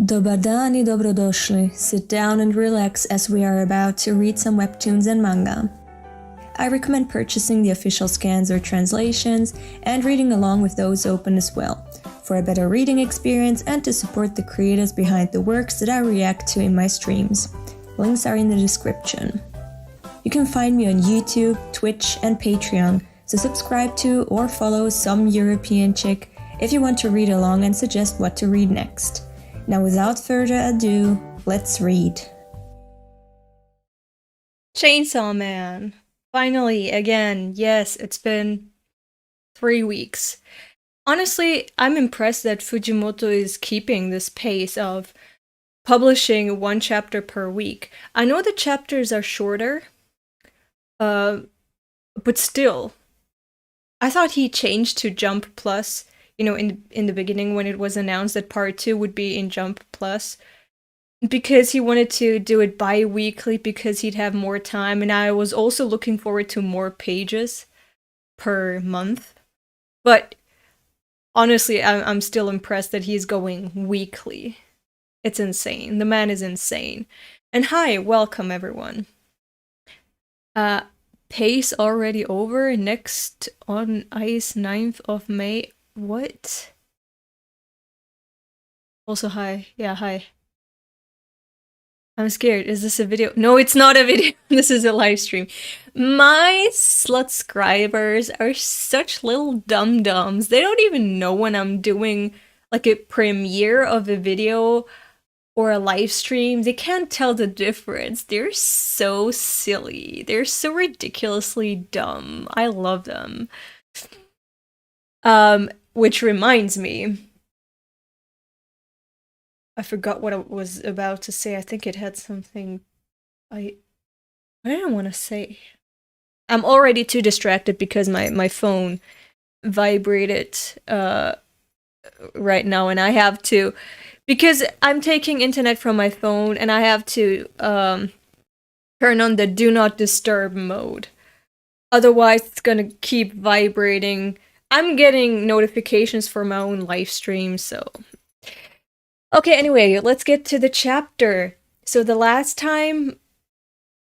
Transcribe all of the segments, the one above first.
Dobar dan I dobrodošli. Sit down and relax as we are about to read some webtoons and manga. I recommend purchasing the official scans or translations and reading along with those open as well, for a better reading experience and to support the creators behind the works that I react to in my streams. Links are in the description. You can find me on YouTube, Twitch, and Patreon, so subscribe to or follow some European chick if you want to read along and suggest what to read next. Now without further ado, let's read. Chainsaw Man. Finally, again. Yes, it's been 3 weeks. Honestly, I'm impressed that Fujimoto is keeping this pace of publishing 1 chapter per week. I know the chapters are shorter, but still. I thought he changed to Jump Plus, you know, in the beginning when it was announced that part 2 would be in Jump Plus, because he wanted to do it bi-weekly because he'd have more time, and I was also looking forward to more pages per month. But honestly, I'm still impressed that he's going weekly. It's insane. The man is insane. And hi, welcome everyone. Pace already over. Next on Ice 9th of May. What? Also hi. Yeah, hi. I'm scared. Is this a video? No, it's not a video. This is a live stream. My slutscribers are such little dum-dums. They don't even know when I'm doing like a premiere of a video or a live stream. They can't tell the difference. They're so silly. They're so ridiculously dumb. I love them. Which reminds me, I forgot what I was about to say. I think it had something what did I want to say? I'm already too distracted because my phone vibrated right now, and I have to, because I'm taking internet from my phone and I have to turn on the do not disturb mode. Otherwise it's gonna keep vibrating. I'm getting notifications for my own live stream, so okay, anyway, let's get to the chapter. So the last time,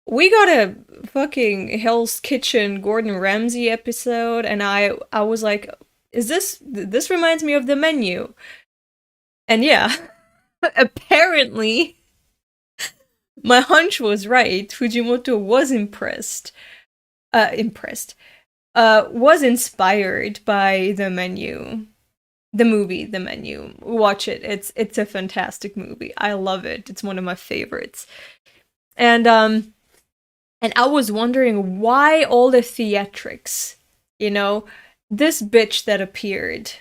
we got a fucking Hell's Kitchen Gordon Ramsay episode, and I was like, is this reminds me of the menu. And yeah, apparently, my hunch was right. Fujimoto was was inspired by the menu. The movie, The Menu. Watch it. It's a fantastic movie. I love it. It's one of my favorites. And I was wondering why all the theatrics, you know? This bitch that appeared,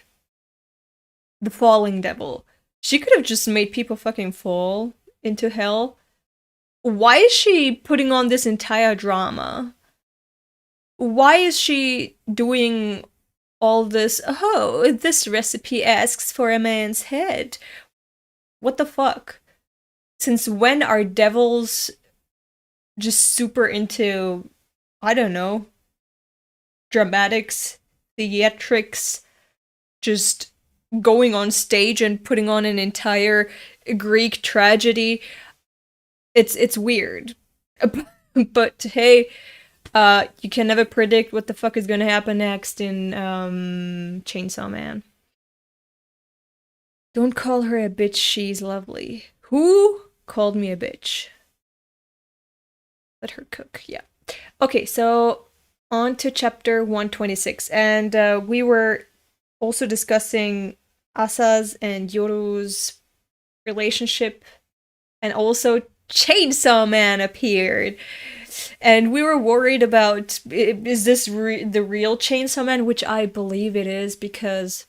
the falling devil, she could have just made people fucking fall into hell. Why is she putting on this entire drama? Why is she doing all this, oh, this recipe asks for a man's head? What the fuck? Since when are devils just super into, I don't know, dramatics, theatrics, just going on stage and putting on an entire Greek tragedy? It's weird. But hey, you can never predict what the fuck is gonna happen next in Chainsaw Man. Don't call her a bitch, she's lovely. Who called me a bitch? Let her cook, yeah. Okay, so on to chapter 126, and we were also discussing Asa's and Yoru's relationship, and also Chainsaw Man appeared. And we were worried about, is this the real Chainsaw Man? Which I believe it is, because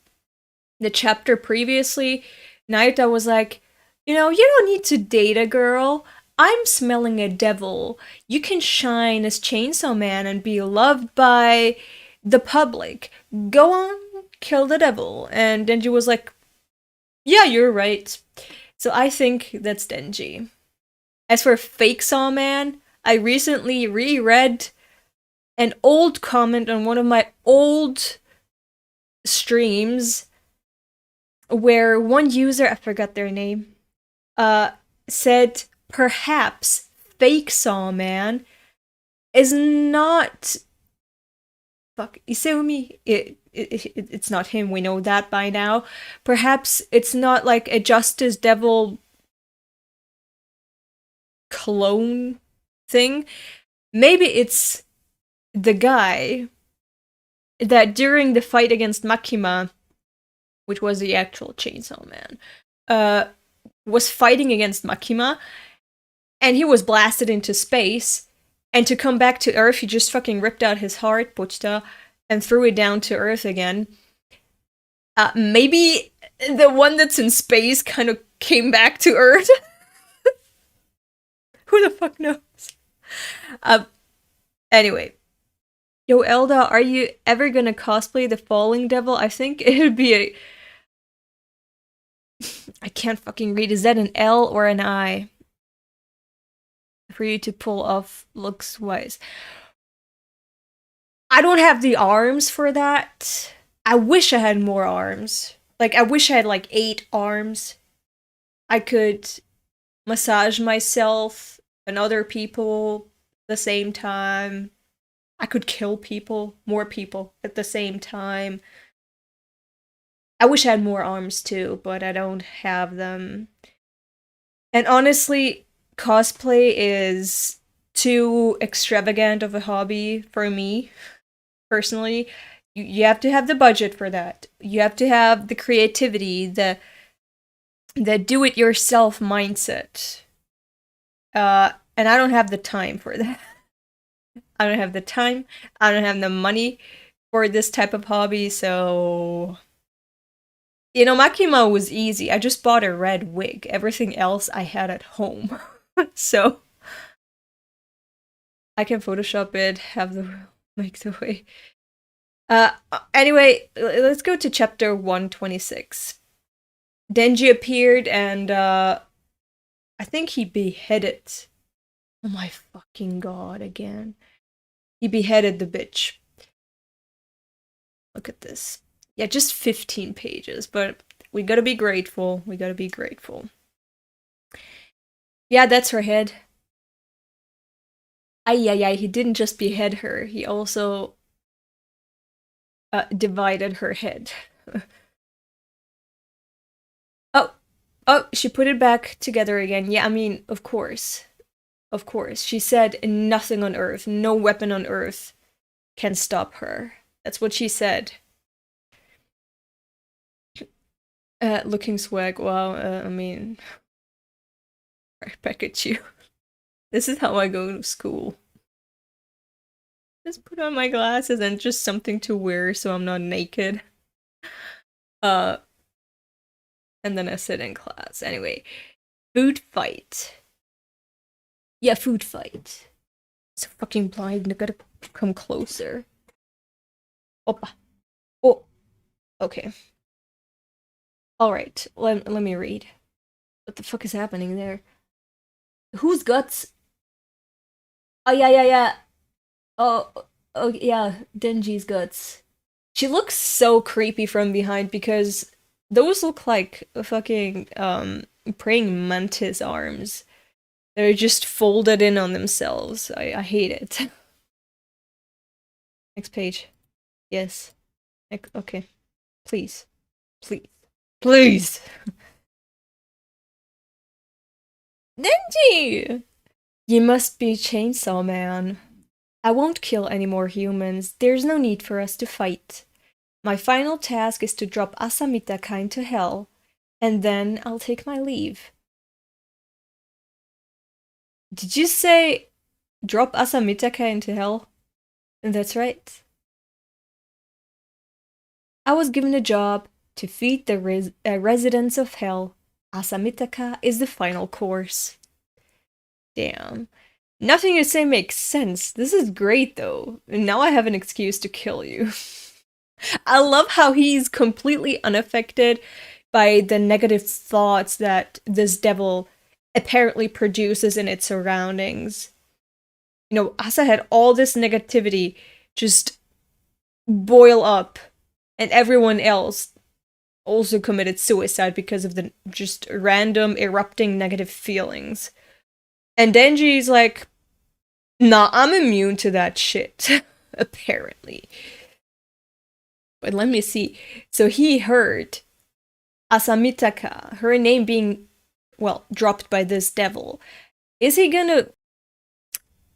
the chapter previously, Naita was like, you know, you don't need to date a girl. I'm smelling a devil. You can shine as Chainsaw Man and be loved by the public. Go on, kill the devil. And Denji was like, yeah, you're right. So I think that's Denji. As for Fakesaw Man, I recently reread an old comment on one of my old streams where one user, I forgot their name, said perhaps Fakesaw Man is not... Fuck, Iseumi, it's not him, we know that by now. Perhaps it's not like a Justice Devil clone thing. Maybe it's the guy that during the fight against Makima, which was the actual Chainsaw Man, was fighting against Makima, and he was blasted into space, and to come back to Earth, he just fucking ripped out his heart, Pochita, and threw it down to Earth again. Maybe the one that's in space kind of came back to Earth? Who the fuck knows? Anyway. Yo, Elda, are you ever gonna cosplay the Falling Devil? I think it'd be a... I can't fucking read. Is that an L or an I? For you to pull off looks-wise. I don't have the arms for that. I wish I had more arms. Like, I wish I had, like, 8 arms. I could massage myself and other people at the same time. I could kill people, more people, at the same time. I wish I had more arms too, but I don't have them. And honestly, cosplay is too extravagant of a hobby for me, personally. You have to have the budget for that. You have to have the creativity, the do-it-yourself mindset. And I don't have the time for that. I don't have the time, I don't have the money for this type of hobby, so... You know, Makima was easy. I just bought a red wig. Everything else I had at home. So... I can Photoshop it, make the way. Anyway, let's go to chapter 126. Denji appeared and, I think he beheaded... Oh my fucking god, again. He beheaded the bitch. Look at this. Yeah, just 15 pages, but we gotta be grateful. We gotta be grateful. Yeah, that's her head. Ay, he didn't just behead her, he also divided her head. Oh, she put it back together again. Yeah, I mean, of course. Of course. She said nothing on Earth, no weapon on Earth can stop her. That's what she said. Looking swag, wow, I mean... Right back at you. This is how I go to school. Just put on my glasses and just something to wear so I'm not naked. And then I sit in class. Anyway, food fight. Yeah, food fight. So fucking blind, I gotta come closer. Opa. Oh. Okay. Alright, let me read. What the fuck is happening there? Whose guts? Oh, yeah. Oh, yeah, Denji's guts. She looks so creepy from behind because those look like fucking, praying mantis arms. They're just folded in on themselves. I hate it. Next page. Yes. Okay. Please. Please! Denji! You must be Chainsaw Man. I won't kill any more humans. There's no need for us to fight. My final task is to drop Asa Mitaka into hell, and then I'll take my leave. Did you say drop Asa Mitaka into hell? That's right. I was given a job to feed the residents of hell. Asa Mitaka is the final course. Damn. Nothing you say makes sense. This is great though. Now I have an excuse to kill you. I love how he's completely unaffected by the negative thoughts that this devil apparently produces in its surroundings. You know, Asa had all this negativity just boil up, and everyone else also committed suicide because of the just random erupting negative feelings. And Denji's like, nah, I'm immune to that shit, apparently. But let me see. So he heard Asa Mitaka, her name being, well, dropped by this devil. Is he gonna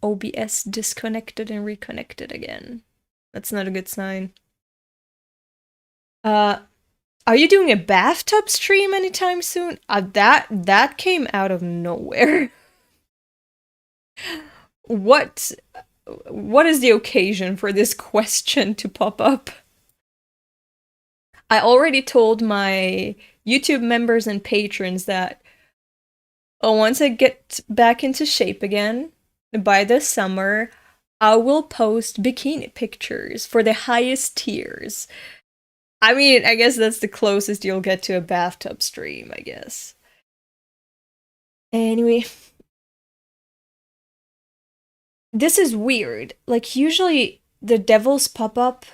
OBS disconnected and reconnected again? That's not a good sign. Are you doing a bathtub stream anytime soon? That came out of nowhere. What is the occasion for this question to pop up? I already told my YouTube members and patrons that once I get back into shape again, by the summer, I will post bikini pictures for the highest tiers. I mean, I guess that's the closest you'll get to a bathtub stream, I guess. Anyway. This is weird. Like, usually the devils pop up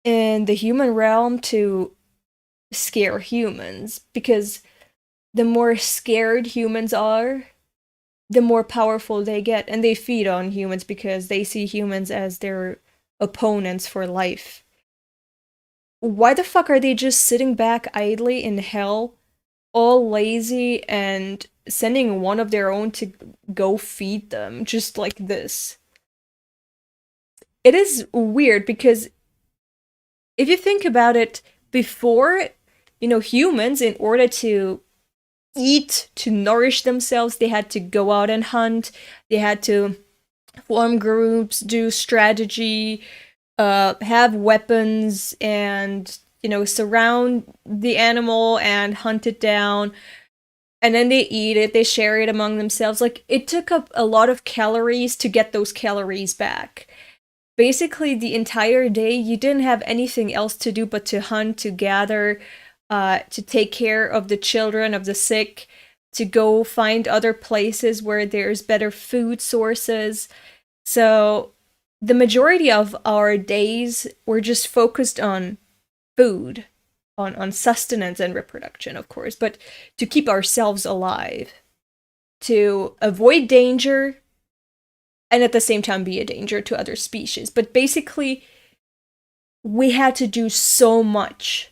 in the human realm to scare humans, because the more scared humans are, the more powerful they get, and they feed on humans because they see humans as their opponents for life. Why the fuck are they just sitting back idly in hell, all lazy, and sending one of their own to go feed them, just like this? It is weird, because if you think about it, before, humans, in order to eat, to nourish themselves, they had to go out and hunt, they had to form groups, do strategy, have weapons, and, surround the animal and hunt it down. And then they eat it, they share it among themselves. Like, it took up a lot of calories to get those calories back. Basically, the entire day, you didn't have anything else to do but to hunt, to gather, to take care of the children, of the sick, to go find other places where there's better food sources. So the majority of our days were just focused on food, on sustenance and reproduction, of course, but to keep ourselves alive, to avoid danger, and at the same time be a danger to other species. But basically, we had to do so much.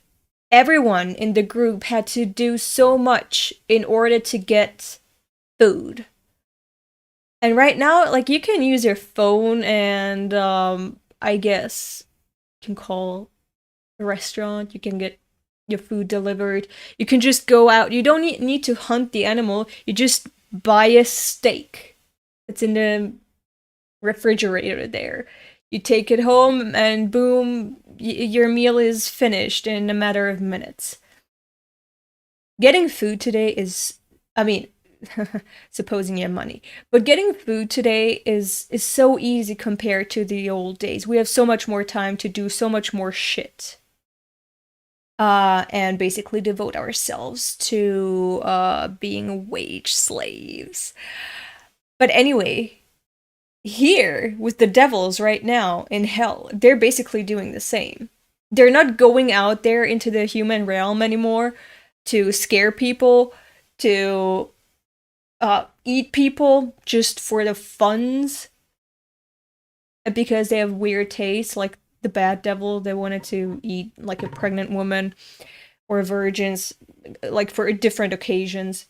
Everyone in the group had to do so much in order to get food. And right now, like, you can use your phone and, I guess, you can call a restaurant, you can get your food delivered. You can just go out. You don't need to hunt the animal. You just buy a steak. It's in the refrigerator there. You take it home and boom, your meal is finished in a matter of minutes. Getting food today is, I mean, supposing you have money, but getting food today is so easy compared to the old days. We have so much more time to do so much more shit. And basically devote ourselves to being wage slaves. But anyway, here, with the devils right now in hell, they're basically doing the same. They're not going out there into the human realm anymore to scare people, to eat people just for the funs, because they have weird tastes, like the bad devil, they wanted to eat like a pregnant woman or virgins, like for different occasions.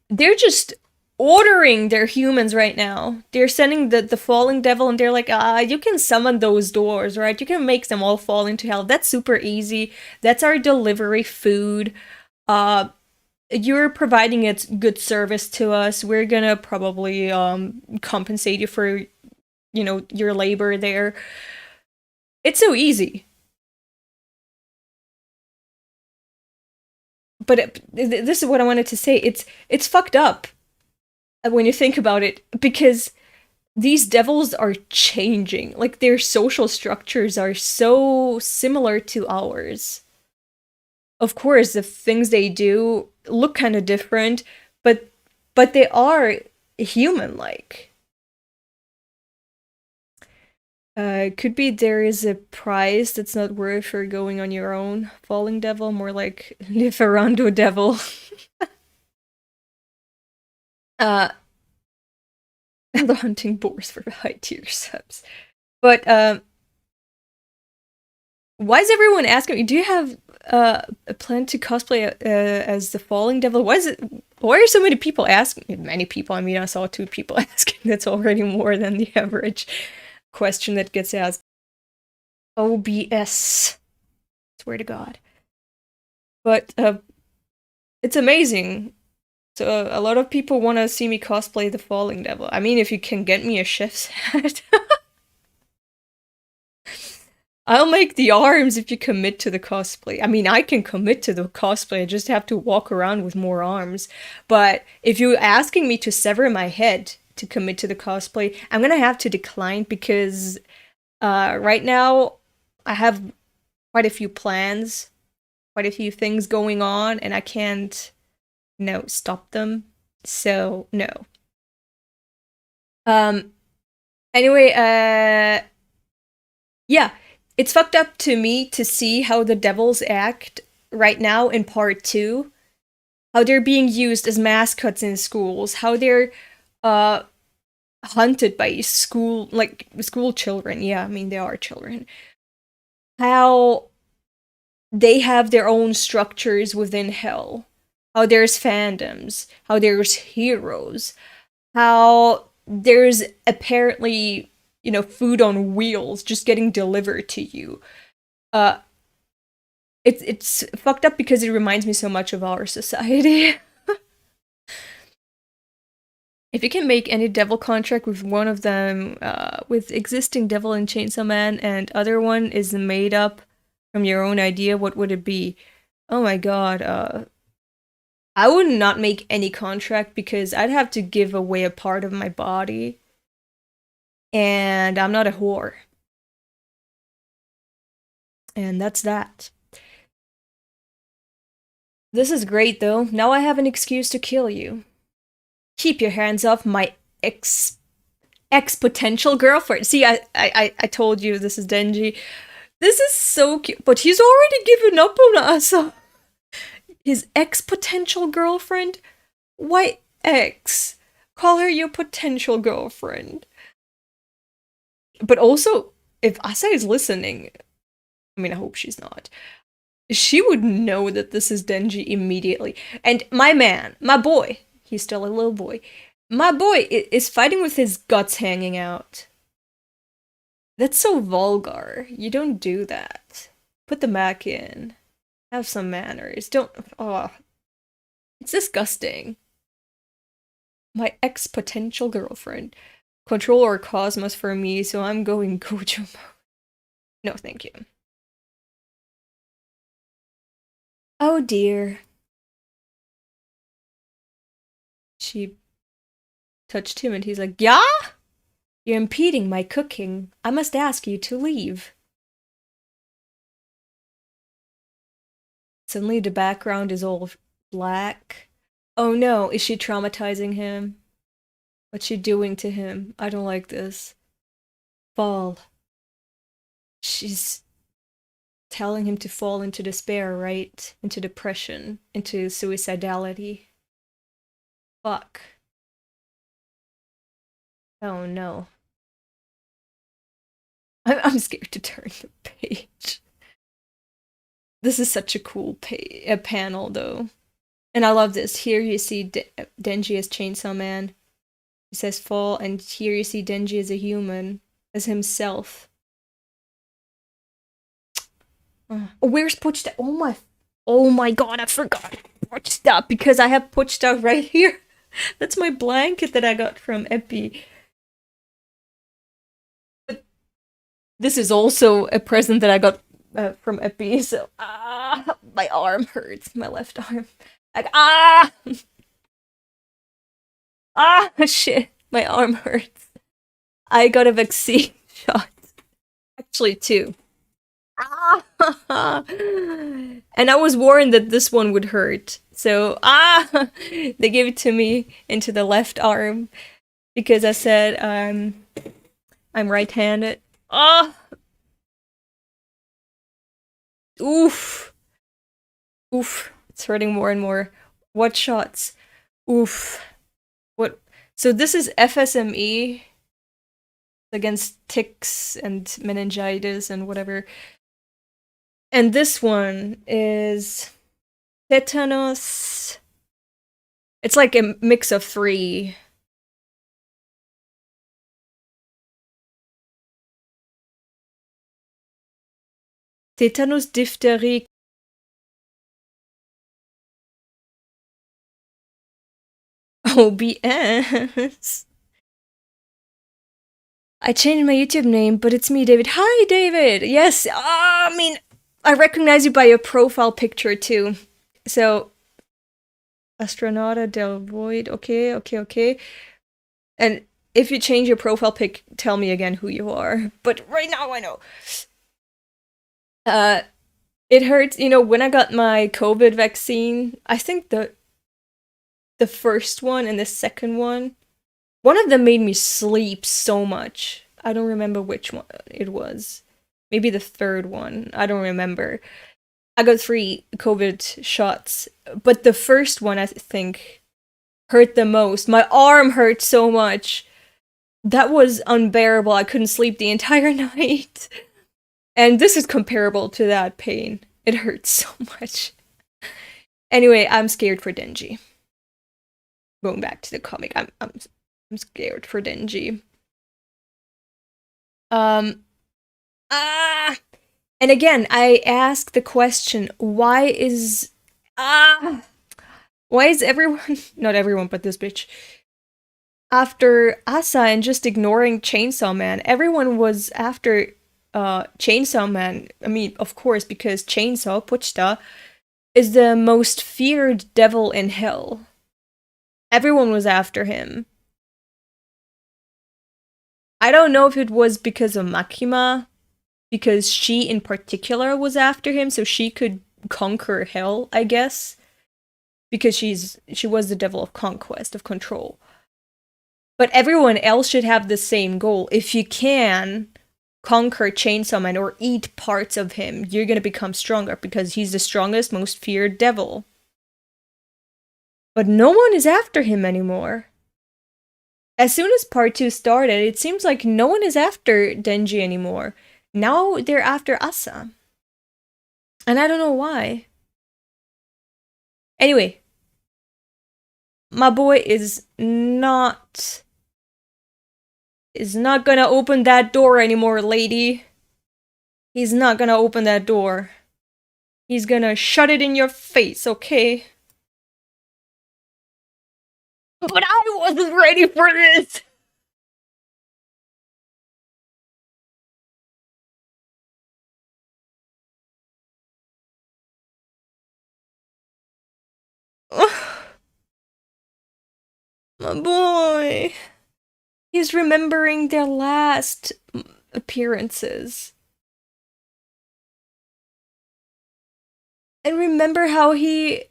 They're just ordering their humans right now. They're sending the falling devil, and they're like, you can summon those doors, right? You can make them all fall into hell. That's super easy. That's our delivery food. You're providing a good service to us. We're gonna probably compensate you for, your labor there. It's so easy. But this is what I wanted to say. It's fucked up when you think about it, because these devils are changing. Like, their social structures are so similar to ours. Of course, the things they do look kind of different, but they are human-like. Could be there is a prize that's not worth for going on your own. Falling devil, more like Liferando devil. The hunting boars for high tier subs. But why is everyone asking me? Do you have a plan to cosplay as the falling devil? Why are so many people asking? Many people. I mean, I saw 2 people asking. That's already more than the average question that gets asked. OBS. Swear to God. But it's amazing. So a lot of people want to see me cosplay the falling devil. I mean, if you can get me a chef's hat. I'll make the arms if you commit to the cosplay. I mean, I can commit to the cosplay, I just have to walk around with more arms. But if you're asking me to sever my head to commit to the cosplay, I'm gonna have to decline because right now I have quite a few plans, quite a few things going on, and I can't, stop them. So, no. Anyway, yeah. It's fucked up to me to see how the devils act right now in part 2. How they're being used as mascots in schools. How they're hunted by school children. Yeah, I mean, they are children. How they have their own structures within hell. How there's fandoms. How there's heroes. How there's apparently food on wheels just getting delivered to you. It's fucked up because it reminds me so much of our society. If you can make any devil contract with one of them, with existing Devil and Chainsaw Man, and other one is made up from your own idea, what would it be? Oh my god, I would not make any contract because I'd have to give away a part of my body. And I'm not a whore. And that's that. This is great, though. Now I have an excuse to kill you. Keep your hands off my ex-potential girlfriend. See, I told you this is Denji. This is so cute. But he's already given up on Asa. His ex-potential girlfriend? Why ex? Call her your potential girlfriend. But also, if Asa is listening, I mean, I hope she's not, she would know that this is Denji immediately. And my man, my boy, he's still a little boy, my boy is fighting with his guts hanging out. That's so vulgar. You don't do that. Put them back in. Have some manners. Don't, it's disgusting. My ex-potential girlfriend. Control or Cosmos for me, so I'm going Gojo mode. No, thank you. Oh dear. She touched him and he's like, yeah? You're impeding my cooking. I must ask you to leave. Suddenly the background is all black. Oh no, is she traumatizing him? What's she doing to him? I don't like this. Fall. She's telling him to fall into despair, right? Into depression, into suicidality. Fuck. Oh no. I'm scared to turn the page. This is such a cool panel, though. And I love this. Here you see Denji as Chainsaw Man. He says fall, and here you see Denji as a human, as himself. Oh, where's Pochita? Oh my god, I forgot Pochita, because I have Pochita right here. That's my blanket that I got from Epi. But this is also a present that I got from Epi, so my arm hurts, my left arm. Like, shit, my arm hurts. I got a vaccine shot. Actually, 2. And I was warned that this one would hurt. So, they gave it to me into the left arm because I said I'm right-handed. Ah! Oof. Oof. It's hurting more and more. What shots? Oof. What? So this is FSME against ticks and meningitis and whatever. And this one is tetanus. It's like a mix of 3. Tetanus, diphtheria. OBS. I changed my YouTube name, but it's me, David. Hi, David! Yes, I mean, I recognize you by your profile picture, too. So, Astronauta del Void, okay. And if you change your profile pic, tell me again who you are. But right now, I know. It hurts, when I got my COVID vaccine, I think the first one and the second one of them made me sleep so much. I don't remember which one it was. Maybe the third one. I don't remember. I got 3 COVID shots, but the first one, I think, hurt the most. My arm hurt so much. That was unbearable. I couldn't sleep the entire night. And this is comparable to that pain. It hurts so much. Anyway, I'm scared for Denji. Going back to the comic, I'm scared for Denji. And again, I ask the question, why is everyone, not everyone, but this bitch, after Asa and just ignoring Chainsaw Man? Everyone was after Chainsaw Man. I mean, of course, because Chainsaw, Pochita, is the most feared devil in hell. Everyone was after him. I don't know if it was because of Makima, because she in particular was after him, so she could conquer hell, I guess. Because she was the devil of conquest, of control. But everyone else should have the same goal. If you can conquer Chainsaw Man or eat parts of him, you're gonna become stronger, because he's the strongest, most feared devil. But no one is after him anymore. As soon as part 2 started, it seems like no one is after Denji anymore. Now they're after Asa. And I don't know why. Anyway. My boy is not gonna open that door anymore, lady. He's not gonna open that door. He's gonna shut it in your face, okay? But I wasn't ready for this! My boy. He's remembering their last appearances. And remember how he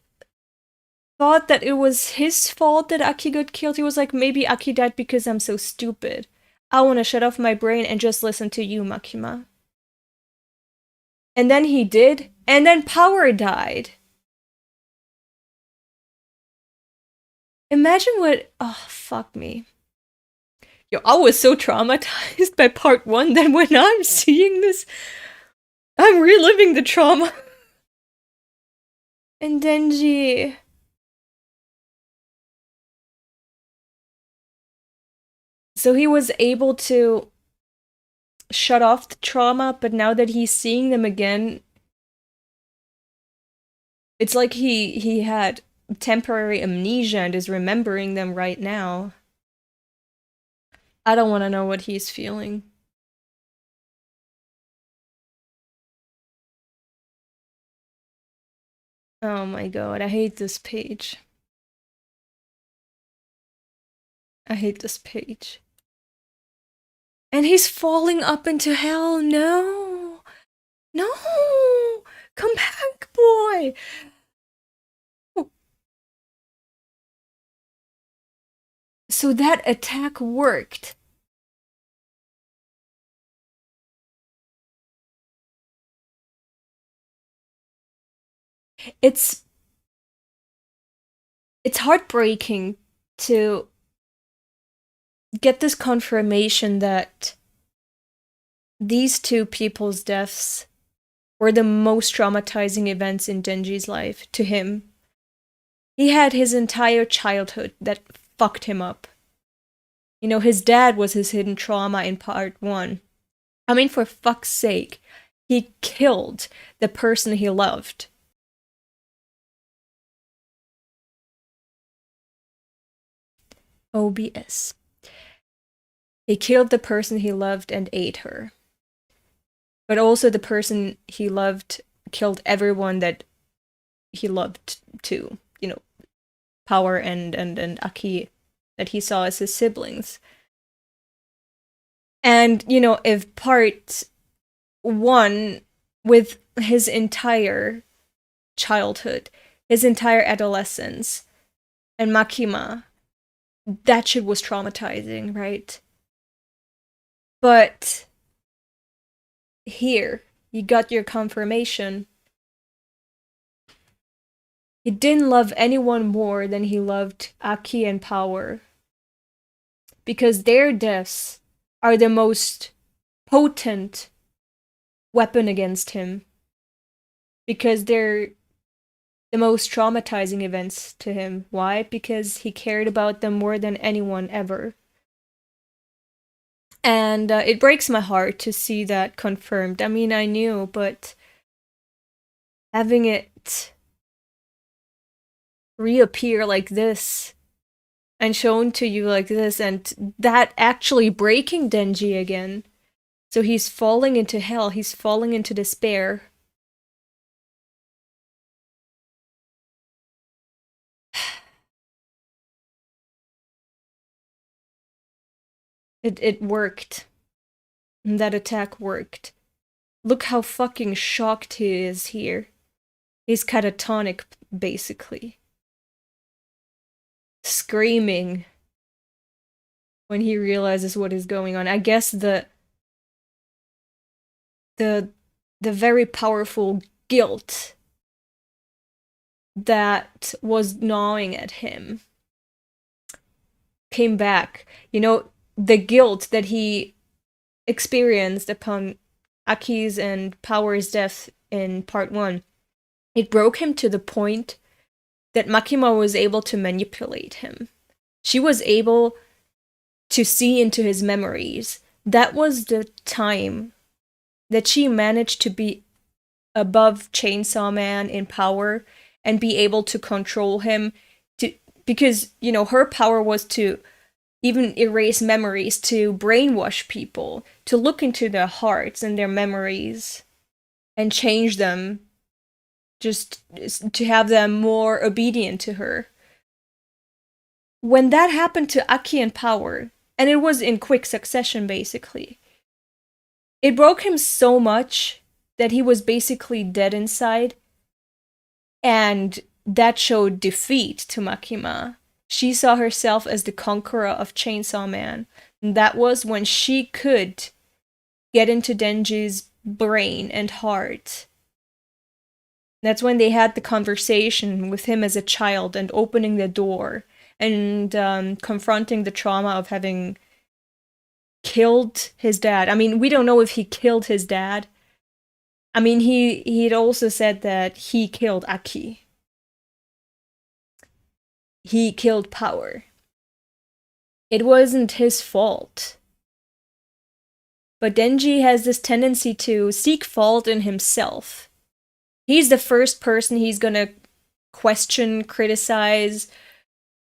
thought that it was his fault that Aki got killed? He was like, maybe Aki died because I'm so stupid. I want to shut off my brain and just listen to you, Makima. And then he did, and then Power died. Imagine what... Oh, fuck me. Yo, I was so traumatized by part 1 that when I'm seeing this, I'm reliving the trauma. And Denji... So he was able to shut off the trauma, but now that he's seeing them again, it's like he had temporary amnesia and is remembering them right now. I don't want to know what he's feeling. Oh my god, I hate this page. I hate this page. And he's falling up into hell. No! No! Come back, boy! So that attack worked. it's heartbreaking to get this confirmation that these two people's deaths were the most traumatizing events in Denji's life to him. He had his entire childhood that fucked him up. You know, his dad was his hidden trauma in part 1. I mean, for fuck's sake, he killed the person he loved. OBS. He killed the person he loved and ate her. But also the person he loved killed everyone that he loved too. You know, Power and Aki that he saw as his siblings. And, you know, if part 1, with his entire childhood, his entire adolescence, and Makima, that shit was traumatizing, right? But here, you got your confirmation. He didn't love anyone more than he loved Aki and Power. Because their deaths are the most potent weapon against him. Because they're the most traumatizing events to him. Why? Because he cared about them more than anyone ever. And it breaks my heart to see that confirmed. I mean, I knew, but having it reappear like this and shown to you like this, and that actually breaking Denji again. So he's falling into hell, he's falling into despair. It worked. That attack worked. Look how fucking shocked he is here. He's catatonic, basically. Screaming when he realizes what is going on. I guess the very powerful guilt that was gnawing at him came back. You know, the guilt that he experienced upon Aki's and Power's death in part 1, it broke him to the point that Makima was able to manipulate him. She was able to see into his memories. That was the time that she managed to be above Chainsaw Man in power and be able to control him, because, you know, her power was to even erase memories, to brainwash people, to look into their hearts and their memories and change them, just to have them more obedient to her. When that happened to Aki and Power, and it was in quick succession basically, it broke him so much that he was basically dead inside, and that showed defeat to Makima. She saw herself as the conqueror of Chainsaw Man. And that was when she could get into Denji's brain and heart. That's when they had the conversation with him as a child and opening the door and confronting the trauma of having killed his dad. I mean, we don't know if he killed his dad. I mean, he'd also said that he killed Aki. He killed Power. It wasn't his fault. But Denji has this tendency to seek fault in himself. He's the first person he's gonna question, criticize,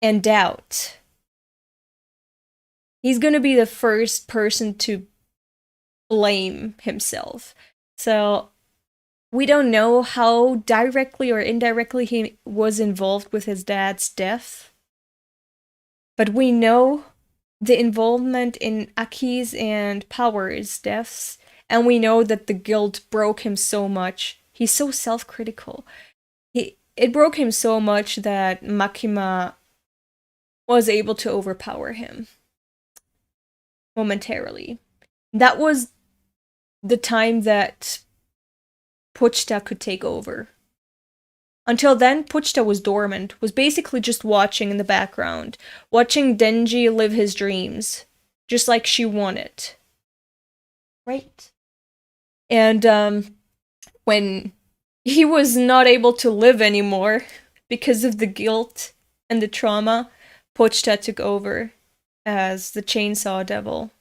and doubt. He's gonna be the first person to blame himself. So we don't know how directly or indirectly he was involved with his dad's death. But we know the involvement in Aki's and Power's deaths. And we know that the guilt broke him so much. He's so self-critical. It broke him so much that Makima was able to overpower him momentarily. That was the time that Pochita could take over. Until then, Pochita was dormant, was basically just watching in the background, watching Denji live his dreams, just like she wanted. Right? And when he was not able to live anymore because of the guilt and the trauma, Pochita took over as the Chainsaw Devil.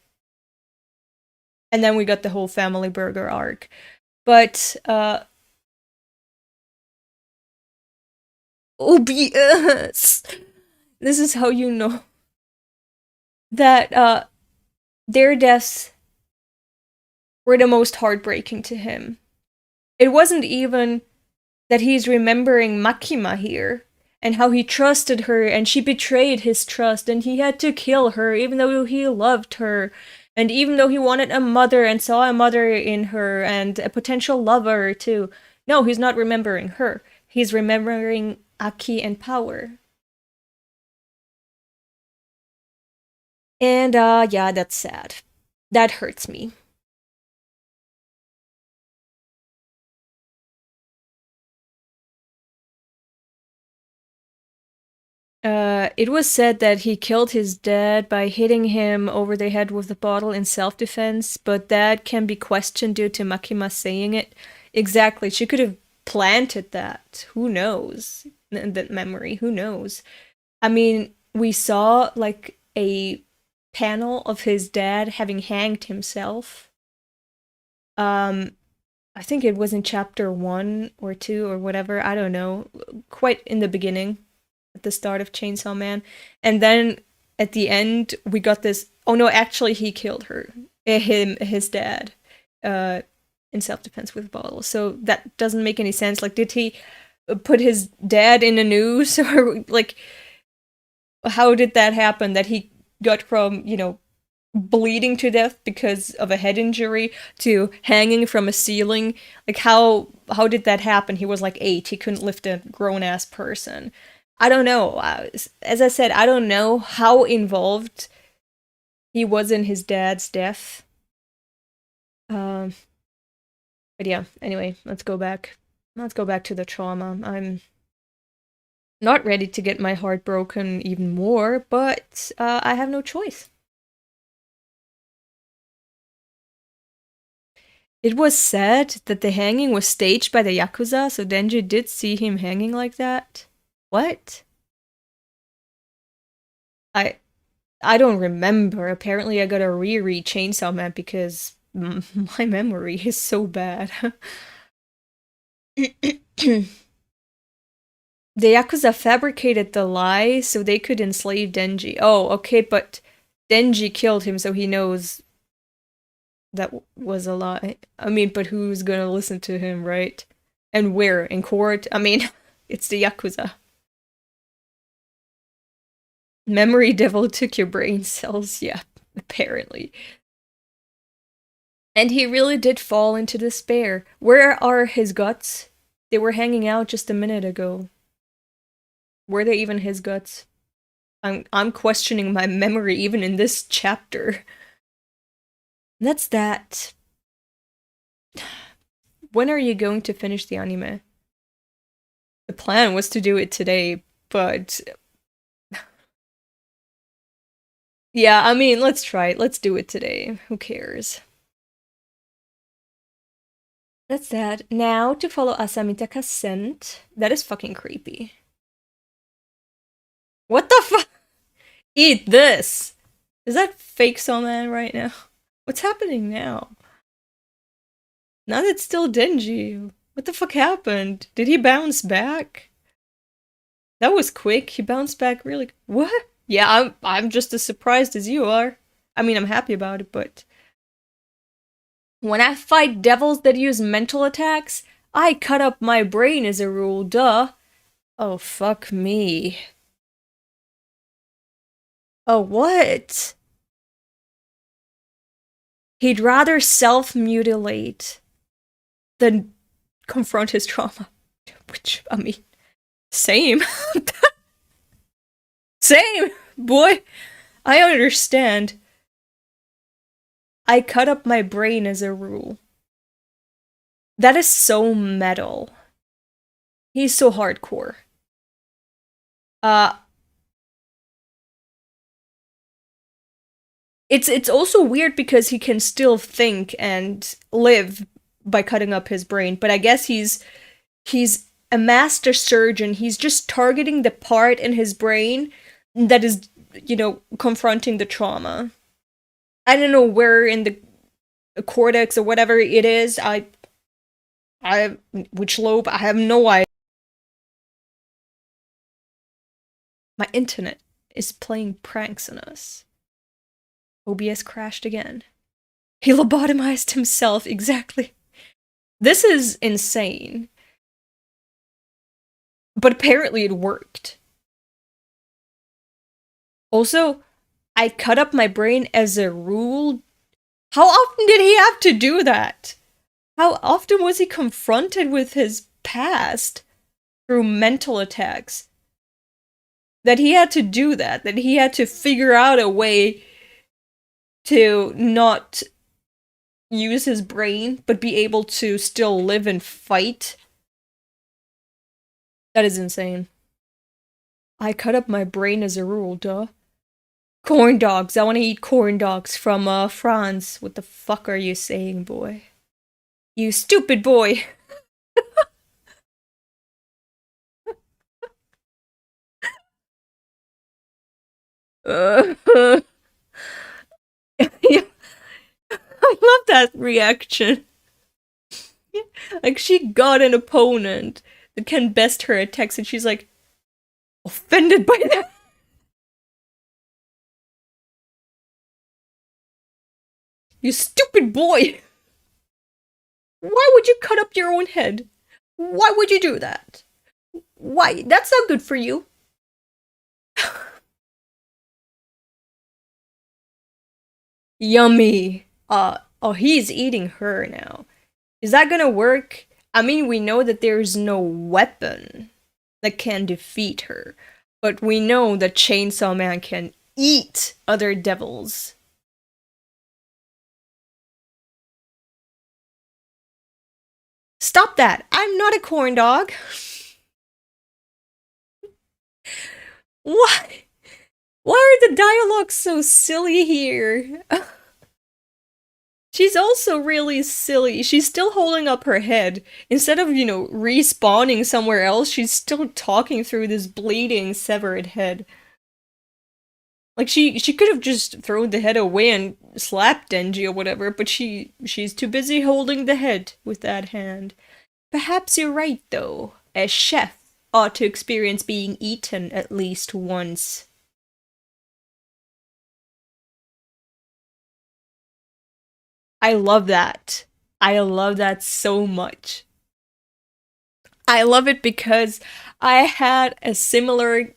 And then we got the whole Family Burger arc. But, OBS! This is how you know that, their deaths were the most heartbreaking to him. It wasn't even that he's remembering Makima here, and how he trusted her, and she betrayed his trust, and he had to kill her, even though he loved her, and even though he wanted a mother and saw a mother in her, and a potential lover too. No, he's not remembering her. He's remembering Aki and power. And, yeah, that's sad. That hurts me. It was said that he killed his dad by hitting him over the head with a bottle in self-defense, but that can be questioned due to Makima saying it. Exactly, she could have planted that. Who knows? That memory, who knows? I mean, we saw, like, a panel of his dad having hanged himself. I think it was in chapter 1 or 2 or whatever, I don't know, quite in the beginning. At the start of Chainsaw Man, and then at the end we got this. Oh no, actually he killed his dad, in self-defense with a bottle. So that doesn't make any sense. Like, did he put his dad in a noose, or like, how did that happen? That he got from bleeding to death because of a head injury to hanging from a ceiling? Like, how did that happen? He was like 8. He couldn't lift a grown-ass person. I don't know. As I said, I don't know how involved he was in his dad's death. But yeah, anyway, let's go back. Let's go back to the trauma. I'm not ready to get my heart broken even more, but I have no choice. It was said that the hanging was staged by the Yakuza, so Denji did see him hanging like that. What? I don't remember. Apparently I gotta reread Chainsaw Man because my memory is so bad. The Yakuza fabricated the lie so they could enslave Denji. Oh, okay, but Denji killed him, so he knows that was a lie. I mean, but who's gonna listen to him, right? And where? In court? I mean, it's the Yakuza. Memory devil took your brain cells, yeah, apparently. And he really did fall into despair. Where are his guts? They were hanging out just a minute ago. Were they even his guts? I'm questioning my memory even in this chapter. That's that. When are you going to finish the anime? The plan was to do it today, but yeah, I mean, let's try it. Let's do it today. Who cares? That's that. Now to follow Asa Mitaka's scent. That is fucking creepy. What the fuck? Eat this! Is that Fakesaw Man right now? What's happening now? Now that's still Denji. What the fuck happened? Did he bounce back? That was quick. He bounced back really. What? Yeah, I'm just as surprised as you are. I mean, I'm happy about it, but when I fight devils that use mental attacks, I cut up my brain as a rule, duh. Oh, fuck me. Oh, what? He'd rather self-mutilate than confront his trauma. Which, I mean, same. Same, boy. I understand. I cut up my brain as a rule. That is so metal. He's so hardcore. Uh, it's also weird because he can still think and live by cutting up his brain, but I guess he's a master surgeon. He's just targeting the part in his brain that is, confronting the trauma. I don't know where in the cortex or whatever it is. Which lobe? I have no idea. My internet is playing pranks on us. OBS crashed again. He lobotomized himself, exactly. This is insane. But apparently it worked. Also, I cut up my brain as a rule. How often did he have to do that? How often was he confronted with his past through mental attacks? That he had to do that he had to figure out a way to not use his brain, but be able to still live and fight. That is insane. I cut up my brain as a rule, duh. Corn dogs. I want to eat corn dogs from, France. What the fuck are you saying, boy? You stupid boy! Yeah. I love that reaction. Like, she got an opponent that can best her attacks, and she's like, offended by that. You stupid boy! Why would you cut up your own head? Why would you do that? Why? That's not good for you. Yummy. Oh, he's eating her now. Is that gonna work? I mean, we know that there's no weapon that can defeat her, but we know that Chainsaw Man can eat other devils. Stop that! I'm not a corn dog! Why? Why are the dialogues so silly here? She's also really silly. She's still holding up her head. Instead of, respawning somewhere else, she's still talking through this bleeding, severed head. Like, she could have just thrown the head away and slapped Denji or whatever, but she's too busy holding the head with that hand. Perhaps you're right, though. A chef ought to experience being eaten at least once. I love that. I love that so much. I love it because I had a similar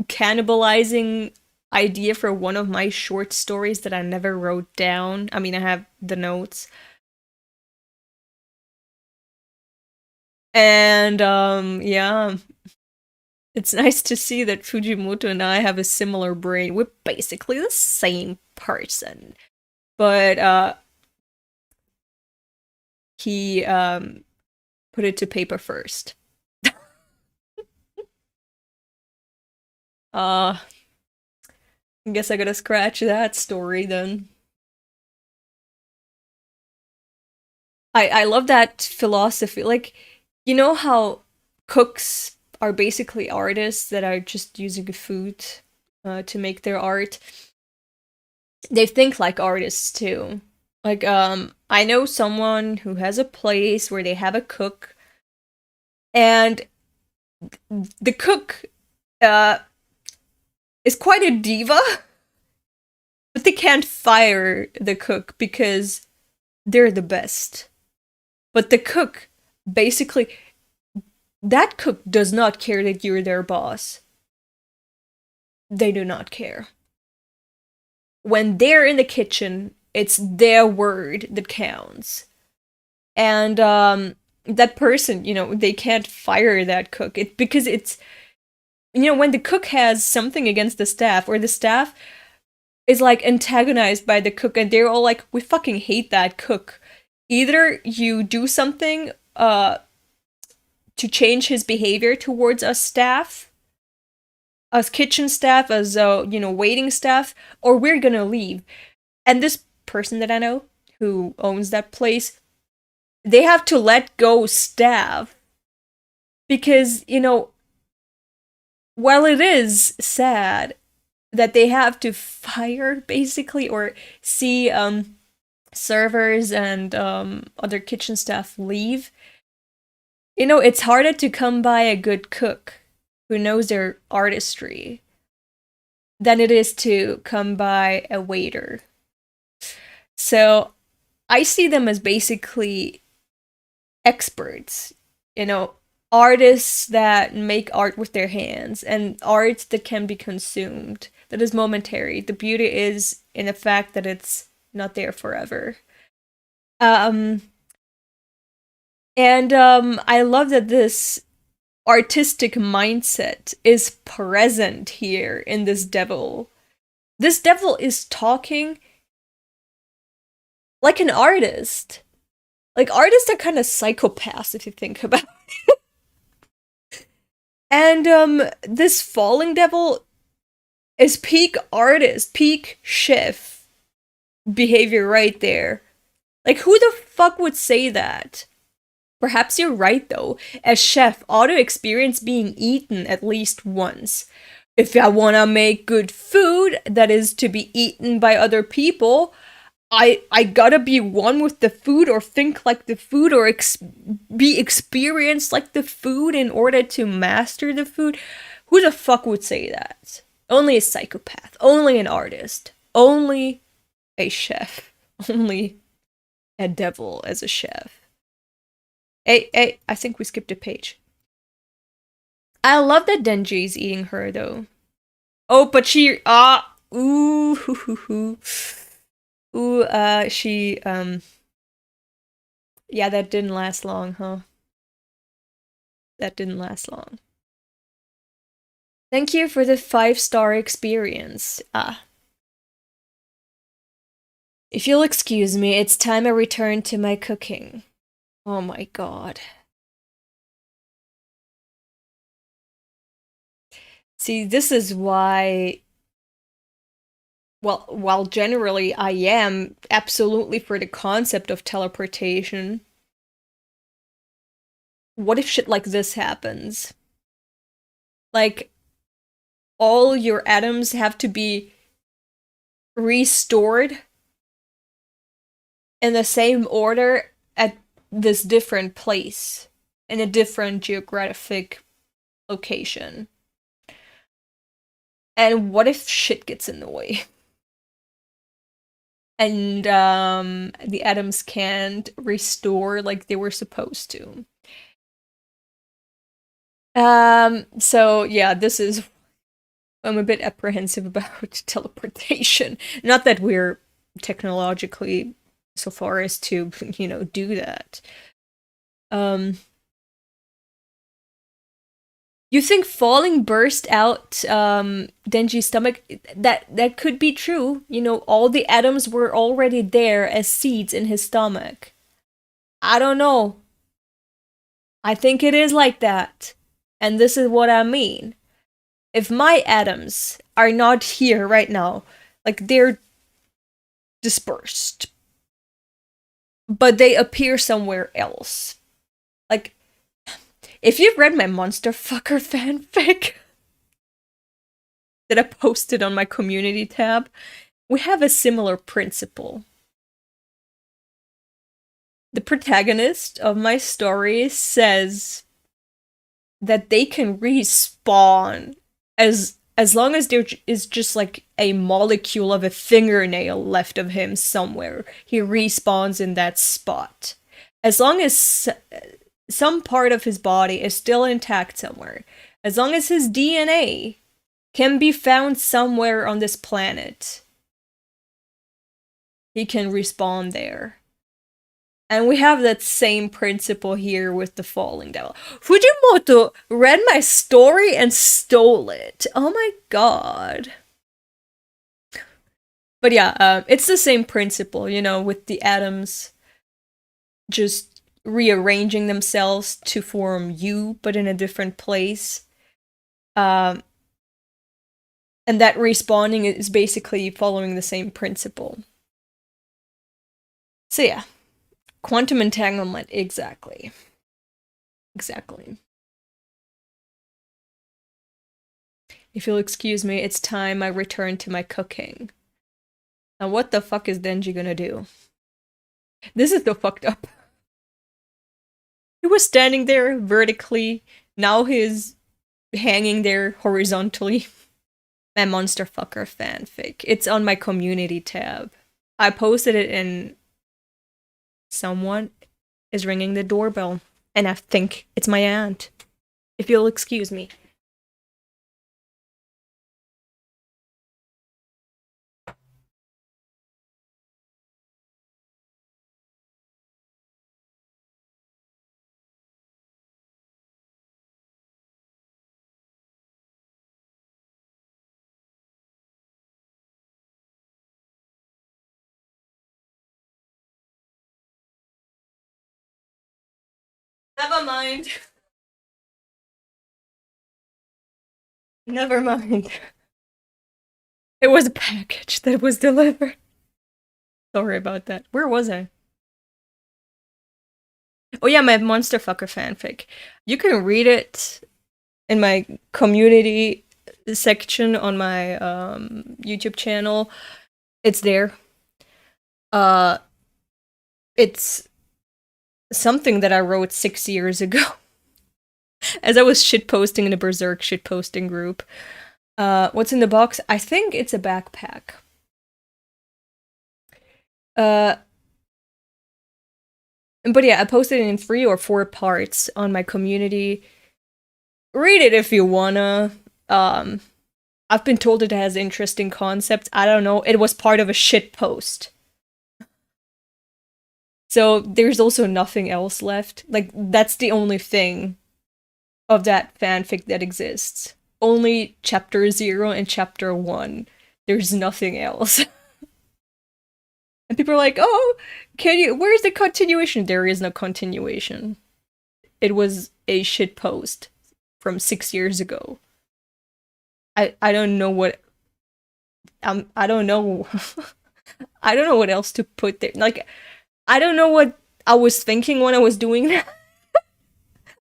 cannibalizing idea for one of my short stories that I never wrote down. I mean, I have the notes. And, yeah. It's nice to see that Fujimoto and I have a similar brain. We're basically the same person. But, he, put it to paper first. I guess I gotta scratch that story then. I love that philosophy. Like, you know how cooks are basically artists that are just using food to make their art? They think like artists too. Like, I know someone who has a place where they have a cook, and the cook is quite a diva, but they can't fire the cook because they're the best. But the cook, basically, that cook does not care that you're their boss. They do not care. When they're in the kitchen, it's their word that counts. And that person, they can't fire that cook. Because it's, when the cook has something against the staff, or the staff is like antagonized by the cook, and they're all like, we fucking hate that cook. Either you do something to change his behavior towards us staff, us kitchen staff, as waiting staff, or we're gonna leave. And this person that I know who owns that place, they have to let go staff because, while it is sad that they have to fire basically or see servers and other kitchen staff leave, it's harder to come by a good cook who knows their artistry than it is to come by a waiter. So I see them as basically experts, artists that make art with their hands and art that can be consumed, that is momentary. The beauty is in the fact that it's not there forever. I love that this artistic mindset is present here in this devil. This devil is talking like an artist. Like, artists are kind of psychopaths if you think about it. And this falling devil is peak artist, peak chef behavior right there. Like, who the fuck would say that? Perhaps you're right, though. As chef, ought to experience being eaten at least once. If I want to make good food that is to be eaten by other people, I gotta be one with the food or think like the food or be experienced like the food in order to master the food. Who the fuck would say that? Only a psychopath. Only an artist. Only a chef. Only a devil as a chef. Hey, I think we skipped a page. I love that Denji's eating her, though. Oh, but she, she, yeah, that didn't last long, huh? That didn't last long. Thank you for the 5-star experience. If you'll excuse me, it's time I return to my cooking. Oh my god. See, this is why, well, while generally I am absolutely for the concept of teleportation, what if shit like this happens? Like, all your atoms have to be restored in the same order at this different place, in a different geographic location. And what if shit gets in the way? And the atoms can't restore like they were supposed to. So yeah, I'm a bit apprehensive about teleportation. Not that we're technologically so far as to, do that. You think falling burst out Denji's stomach? That could be true. All the atoms were already there as seeds in his stomach. I don't know. I think it is like that. And this is what I mean. If my atoms are not here right now, like they're dispersed, but they appear somewhere else. Like, if you've read my MonsterFucker fanfic that I posted on my community tab, we have a similar principle. The protagonist of my story says that they can respawn as long as there is just like a molecule of a fingernail left of him somewhere. He respawns in that spot. As long as some part of his body is still intact somewhere. As long as his DNA can be found somewhere on this planet, he can respawn there. And we have that same principle here with the falling devil. Fujimoto read my story and stole it. Oh my god. But yeah, it's the same principle, with the atoms just rearranging themselves to form you, but in a different place. And that respawning is basically following the same principle. So yeah, quantum entanglement, exactly. Exactly. If you'll excuse me, it's time I return to my cooking. Now what the fuck is Denji gonna do? This is so fucked up. He was standing there vertically, now he's hanging there horizontally. My MonsterFucker fanfic. It's on my community tab. I posted it in... Someone is ringing the doorbell, and I think it's my aunt. If you'll excuse me. Never mind. Never mind. It was a package that was delivered. Sorry about that. Where was I? Oh yeah, my MonsterFucker fanfic. You can read it in my community section on my YouTube channel. It's there. It's something that I wrote 6 years ago. As I was shitposting in a Berserk shitposting group. What's in the box? I think it's a backpack. But yeah, I posted it in 3 or 4 parts on my community. Read it if you wanna. I've been told it has interesting concepts. I don't know. It was part of a shit post. So there's also nothing else left. Like, that's the only thing of that fanfic that exists. Only chapter 0 and chapter 1. There's nothing else. And people are like, oh, where's the continuation? There is no continuation. It was a shit post from 6 years ago. I don't know what... I don't know... I don't know what else to put there. Like, I don't know what I was thinking when I was doing that.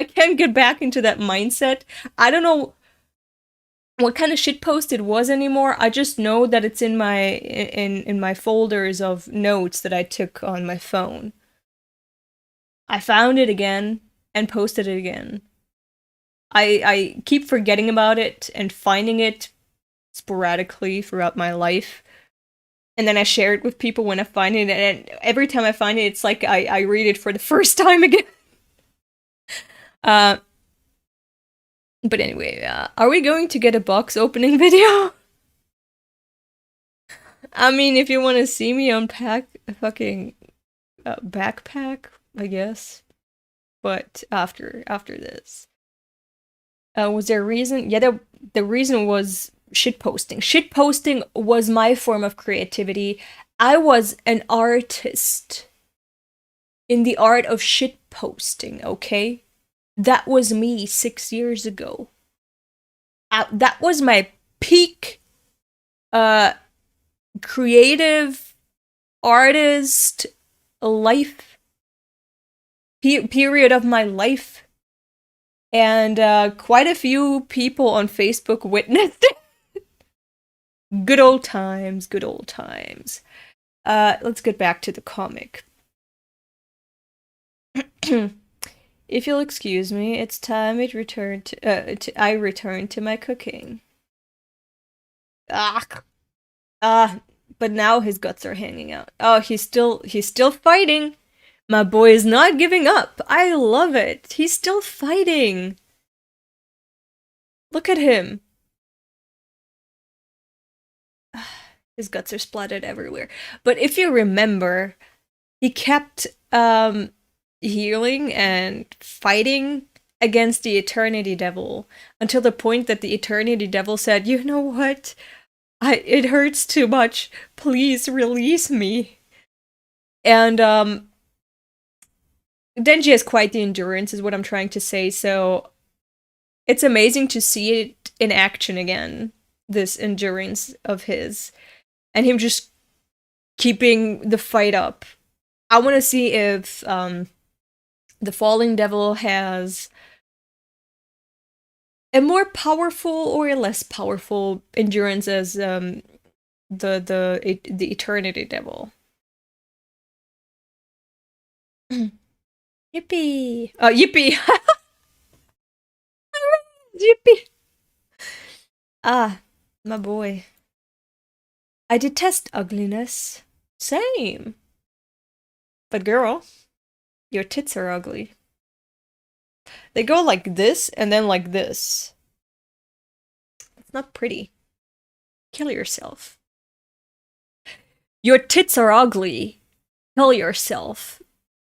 I can't get back into that mindset. I don't know what kind of shitpost it was anymore. I just know that it's in my in my folders of notes that I took on my phone. I found it again and posted it again. I keep forgetting about it and finding it sporadically throughout my life. And then I share it with people when I find it, and every time I find it, it's like I read it for the first time again. But anyway, are we going to get a box opening video? I mean, if you want to see me unpack a fucking backpack, I guess. But after this. Was there a reason? Yeah, the reason was shitposting. Shitposting was my form of creativity. I was an artist in the art of shitposting, okay? That was me 6 years ago. That was my peak creative artist life period of my life. And quite a few people on Facebook witnessed it. Good old times, good old times. Let's get back to the comic. If you'll excuse me, it's time I return to my cooking. But now his guts are hanging out. Oh, he's still fighting. My boy is not giving up. I love it. He's still fighting. Look at him. His guts are splattered everywhere. But if you remember, he kept healing and fighting against the Eternity Devil until the point that the Eternity Devil said, "You know what? It hurts too much. Please release me." And Denji has quite the endurance, is what I'm trying to say. So it's amazing to see it in action again. This endurance of his, and him just keeping the fight up. I want to see if the Falling Devil has a more powerful or a less powerful endurance as the Eternity Devil. Yippee! Oh, yippee! Yippee! Ah, my boy. I detest ugliness. Same. But girl, your tits are ugly. They go like this and then like this. It's not pretty. Kill yourself. Your tits are ugly. Kill yourself.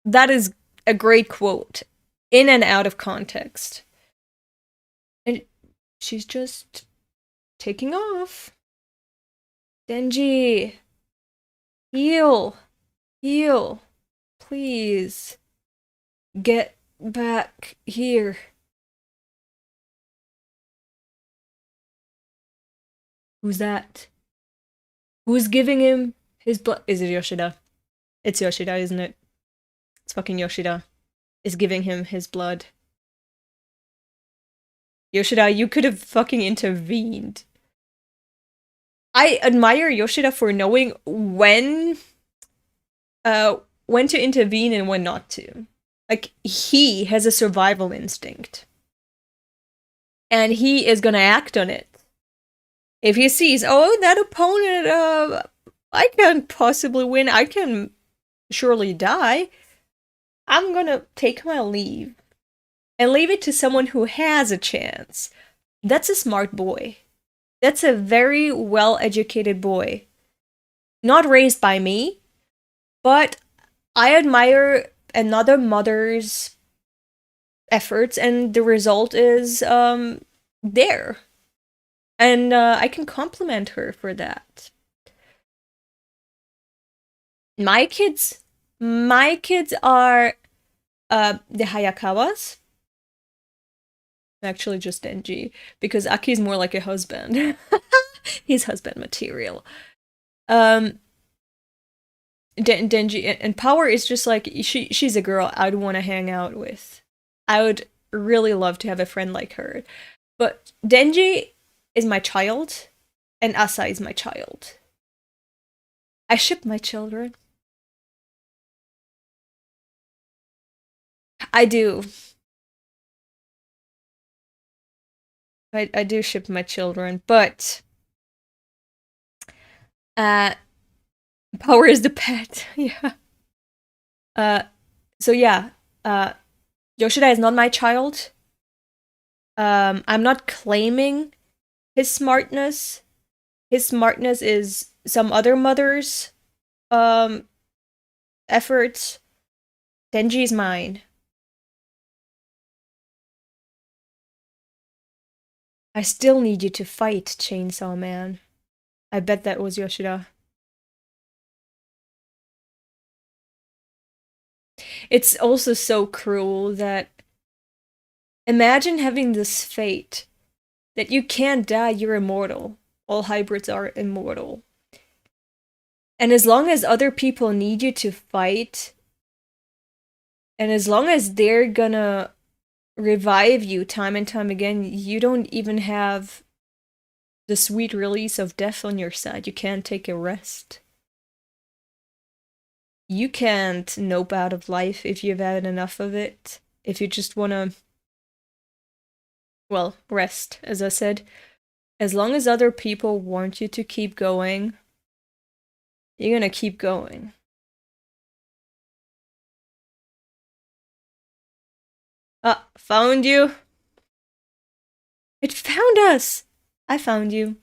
That is a great quote. In and out of context. And she's just taking off. Denji. Heal. Heal. Please. Get back here. Who's that? Who's giving him his blood? Is it Yoshida? It's Yoshida, isn't it? It's fucking Yoshida. Is giving him his blood. Yoshida, you could have fucking intervened. I admire Yoshida for knowing when to intervene and when not to. Like, he has a survival instinct. And he is gonna act on it. If he sees, oh, that opponent, I can't possibly win, I can surely die, I'm gonna take my leave. And leave it to someone who has a chance. That's a smart boy. That's a very well-educated boy. Not raised by me, but I admire another mother's efforts, and the result is there. And I can compliment her for that. My kids are the Hayakawas. Actually, just Denji, because Aki's more like a husband. He's husband material. Denji and Power is just like, she's a girl I'd want to hang out with. I would really love to have a friend like her. But Denji is my child, and Asa is my child. I ship my children. I do. I do ship my children, but Power is the pet. Yeah. So yeah, Yoshida is not my child. I'm not claiming his smartness. His smartness is some other mother's efforts. Denji is mine. I still need you to fight, Chainsaw Man. I bet that was Yoshida. It's also so cruel that imagine having this fate that you can't die, you're immortal. All hybrids are immortal. And as long as other people need you to fight, and as long as they're gonna revive you time and time again, you don't even have the sweet release of death on your side. You can't take a rest. You can't nope out of life if you've had enough of it. If you just wanna, well, rest, as I said. As long as other people want you to keep going, you're gonna keep going. Ah, found you. It found us. I found you.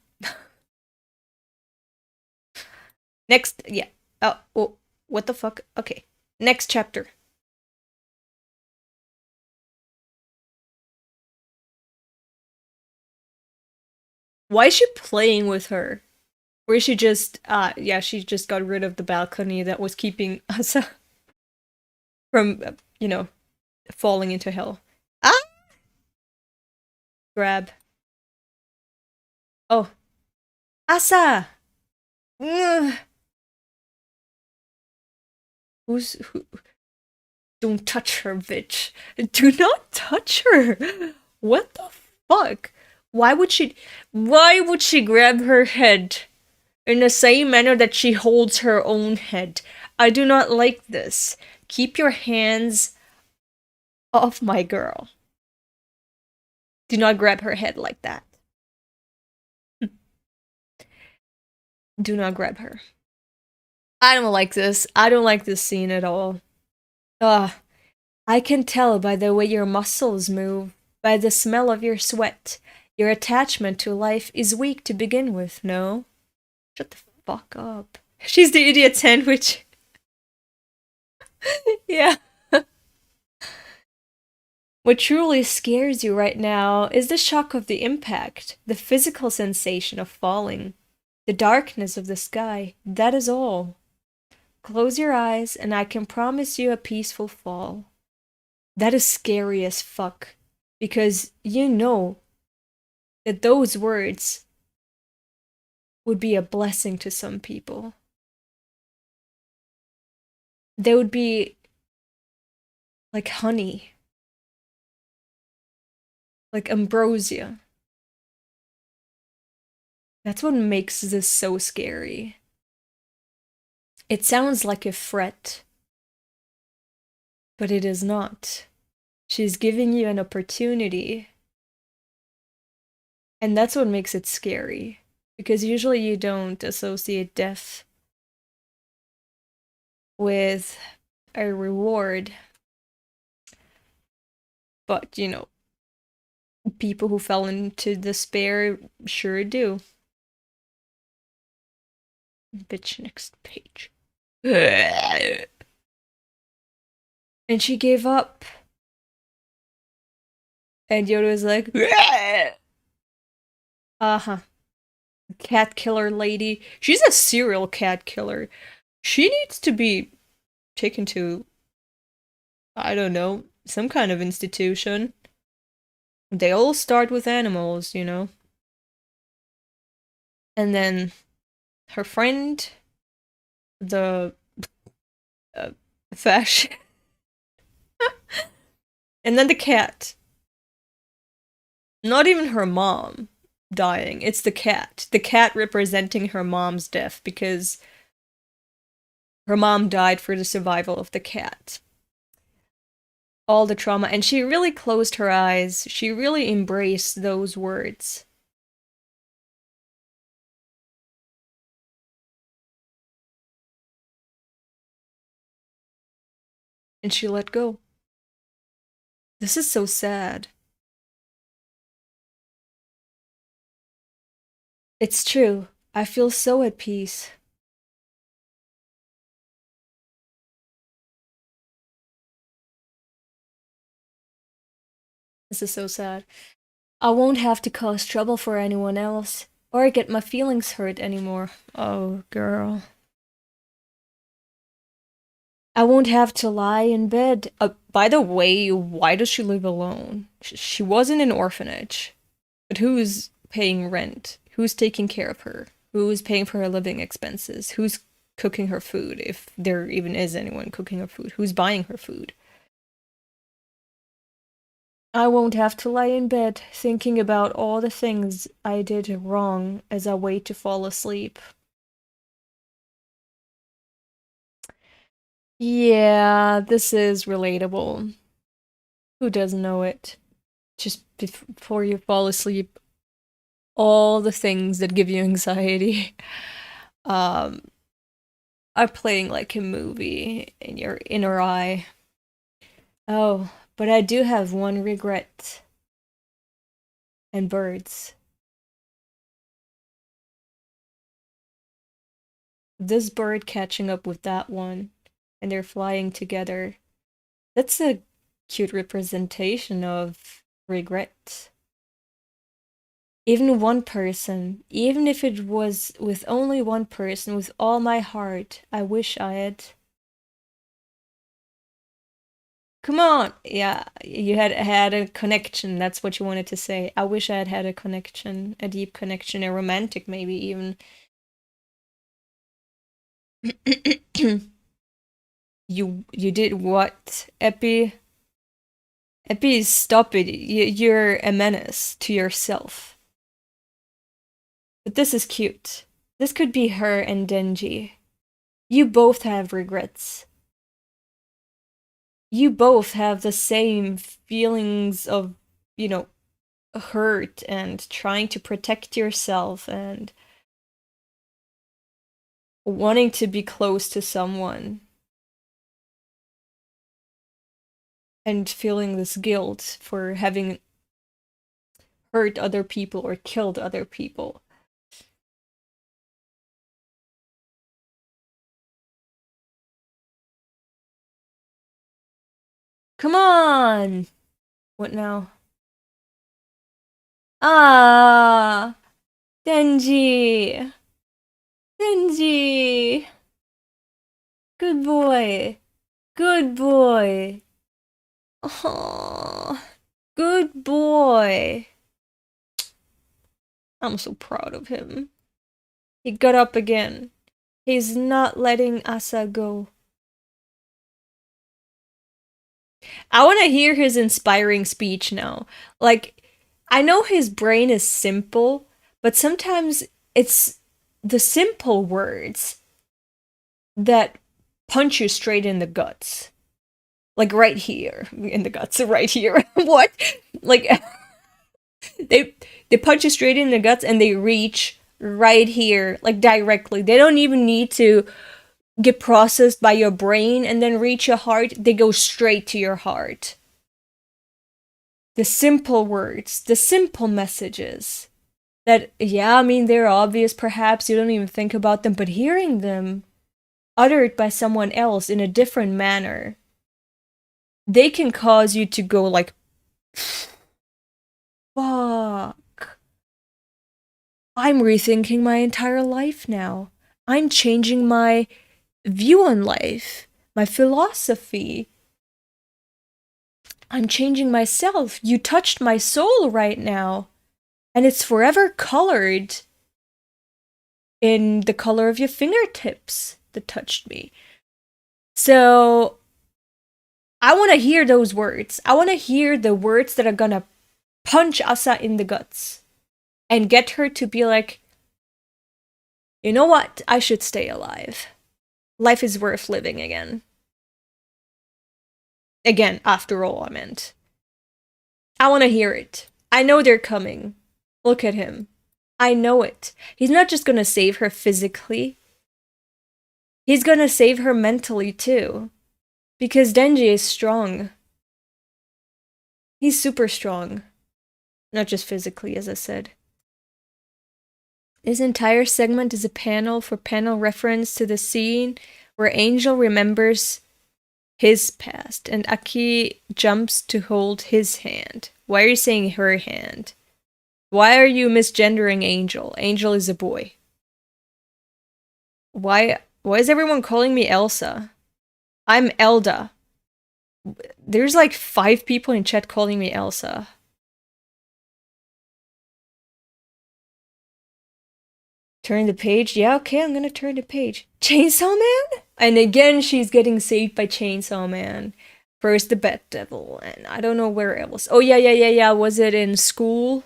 Next, yeah. Oh, what the fuck? Okay. Next chapter. Why is she playing with her? Or is she just, yeah, she just got rid of the balcony that was keeping Asa. from, falling into hell. Ah! Grab. Oh. Asa! Ugh. Who? Don't touch her, bitch. Do not touch her! What the fuck? Why would she grab her head in the same manner that she holds her own head? I do not like this. Keep your hands off my girl. Do not grab her head like that. Do not grab her. I don't like this. I don't like this scene at all. I can tell by the way your muscles move, by the smell of your sweat. Your attachment to life is weak to begin with, no? Shut the fuck up. She's the idiot sandwich. Yeah. What truly scares you right now is the shock of the impact, the physical sensation of falling, the darkness of the sky. That is all. Close your eyes and I can promise you a peaceful fall. That is scary as fuck, because you know that those words would be a blessing to some people. They would be like honey. Like ambrosia. That's what makes this so scary. It sounds like a threat, but it is not. She's giving you an opportunity. And that's what makes it scary. Because usually you don't associate death with a reward. But, people who fell into despair sure do. Bitch, next page. And she gave up. And Yoda was like, uh-huh. Cat killer lady. She's a serial cat killer. She needs to be taken to, I don't know, some kind of institution. They all start with animals, And then her friend, the fashion, and then the cat. Not even her mom dying, it's the cat. The cat representing her mom's death, because her mom died for the survival of the cat. All the trauma, and she really closed her eyes. She really embraced those words. And she let go. This is so sad. It's true. I feel so at peace. This is so sad. I won't have to cause trouble for anyone else, or get my feelings hurt anymore. Oh, girl. I won't have to lie in bed. By the way, why does she live alone? She was in an orphanage. But who's paying rent? Who's taking care of her? Who's paying for her living expenses? Who's cooking her food, if there even is anyone cooking her food? Who's buying her food? I won't have to lie in bed thinking about all the things I did wrong as I wait to fall asleep. Yeah, this is relatable. Who doesn't know it? Just before you fall asleep, all the things that give you anxiety are playing like a movie in your inner eye. Oh, but I do have one regret. And birds. This bird catching up with that one, and they're flying together. That's a cute representation of regret. Even one person, even if it was with only one person, with all my heart, I wish I had. Come on. Yeah, you had a connection. That's what you wanted to say. I wish I had had a connection, a deep connection, a romantic maybe even. You did what, Epi? Epi, stop it. You're a menace to yourself. But this is cute. This could be her and Denji. You both have regrets. You both have the same feelings of, hurt and trying to protect yourself and wanting to be close to someone. And feeling this guilt for having hurt other people or killed other people. Come on! What now? Ah! Denji! Denji! Good boy! Good boy! Oh, good boy. I'm so proud of him. He got up again. He's not letting Asa go. I want to hear his inspiring speech now. Like, I know his brain is simple, but sometimes it's the simple words that punch you straight in the guts. Like right here, in the guts, right here. What? Like, they punch you straight in the guts and they reach right here, like directly. They don't even need to get processed by your brain and then reach your heart. They go straight to your heart. The simple words, the simple messages that, yeah, I mean, they're obvious perhaps, you don't even think about them, but hearing them uttered by someone else in a different manner, they can cause you to go like, fuck. I'm rethinking my entire life now. I'm changing my view on life, my philosophy. I'm changing myself. You touched my soul right now. And it's forever colored in the color of your fingertips that touched me. So I want to hear those words. I want to hear the words that are gonna punch Asa in the guts and get her to be like, you know what? I should stay alive. Life is worth living again. Again, after all, I meant. I want to hear it. I know they're coming. Look at him. I know it. He's not just gonna save her physically. He's gonna save her mentally too. Because Denji is strong. He's super strong. Not just physically, as I said. This entire segment is a panel for panel reference to the scene where Angel remembers his past and Aki jumps to hold his hand. Why are you saying her hand? Why are you misgendering Angel? Angel is a boy. Why is everyone calling me Elsa? I'm Elda. There's like 5 people in chat calling me Elsa. Turn the page? Yeah, okay, I'm gonna turn the page. Chainsaw Man? And again, she's getting saved by Chainsaw Man. First the Bat Devil, and I don't know where else. Oh, yeah. Was it in school?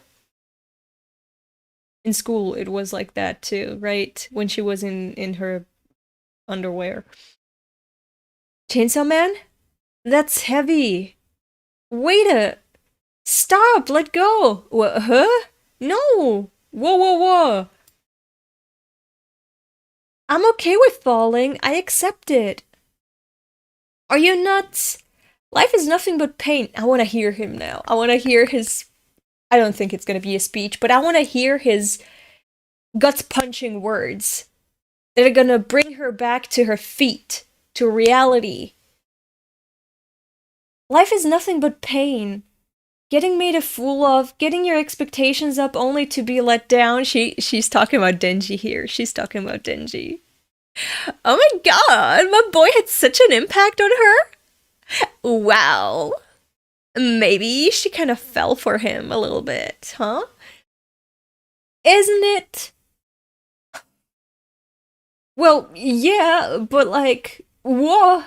In school, it was like that too, right? When she was in her underwear. Chainsaw Man? That's heavy. Wait a... Stop! Let go! What? Huh? No! Whoa. I'm okay with falling. I accept it. Are you nuts? Life is nothing but pain. I want to hear him now. I want to hear his... I don't think it's going to be a speech, but I want to hear his guts-punching words that are going to bring her back to her feet, to reality. Life is nothing but pain. Getting made a fool of, getting your expectations up only to be let down. She's talking about Denji here. She's talking about Denji. Oh my god, my boy had such an impact on her. Wow. Maybe she kind of fell for him a little bit, huh? Isn't it? Well, yeah, but like, whoa.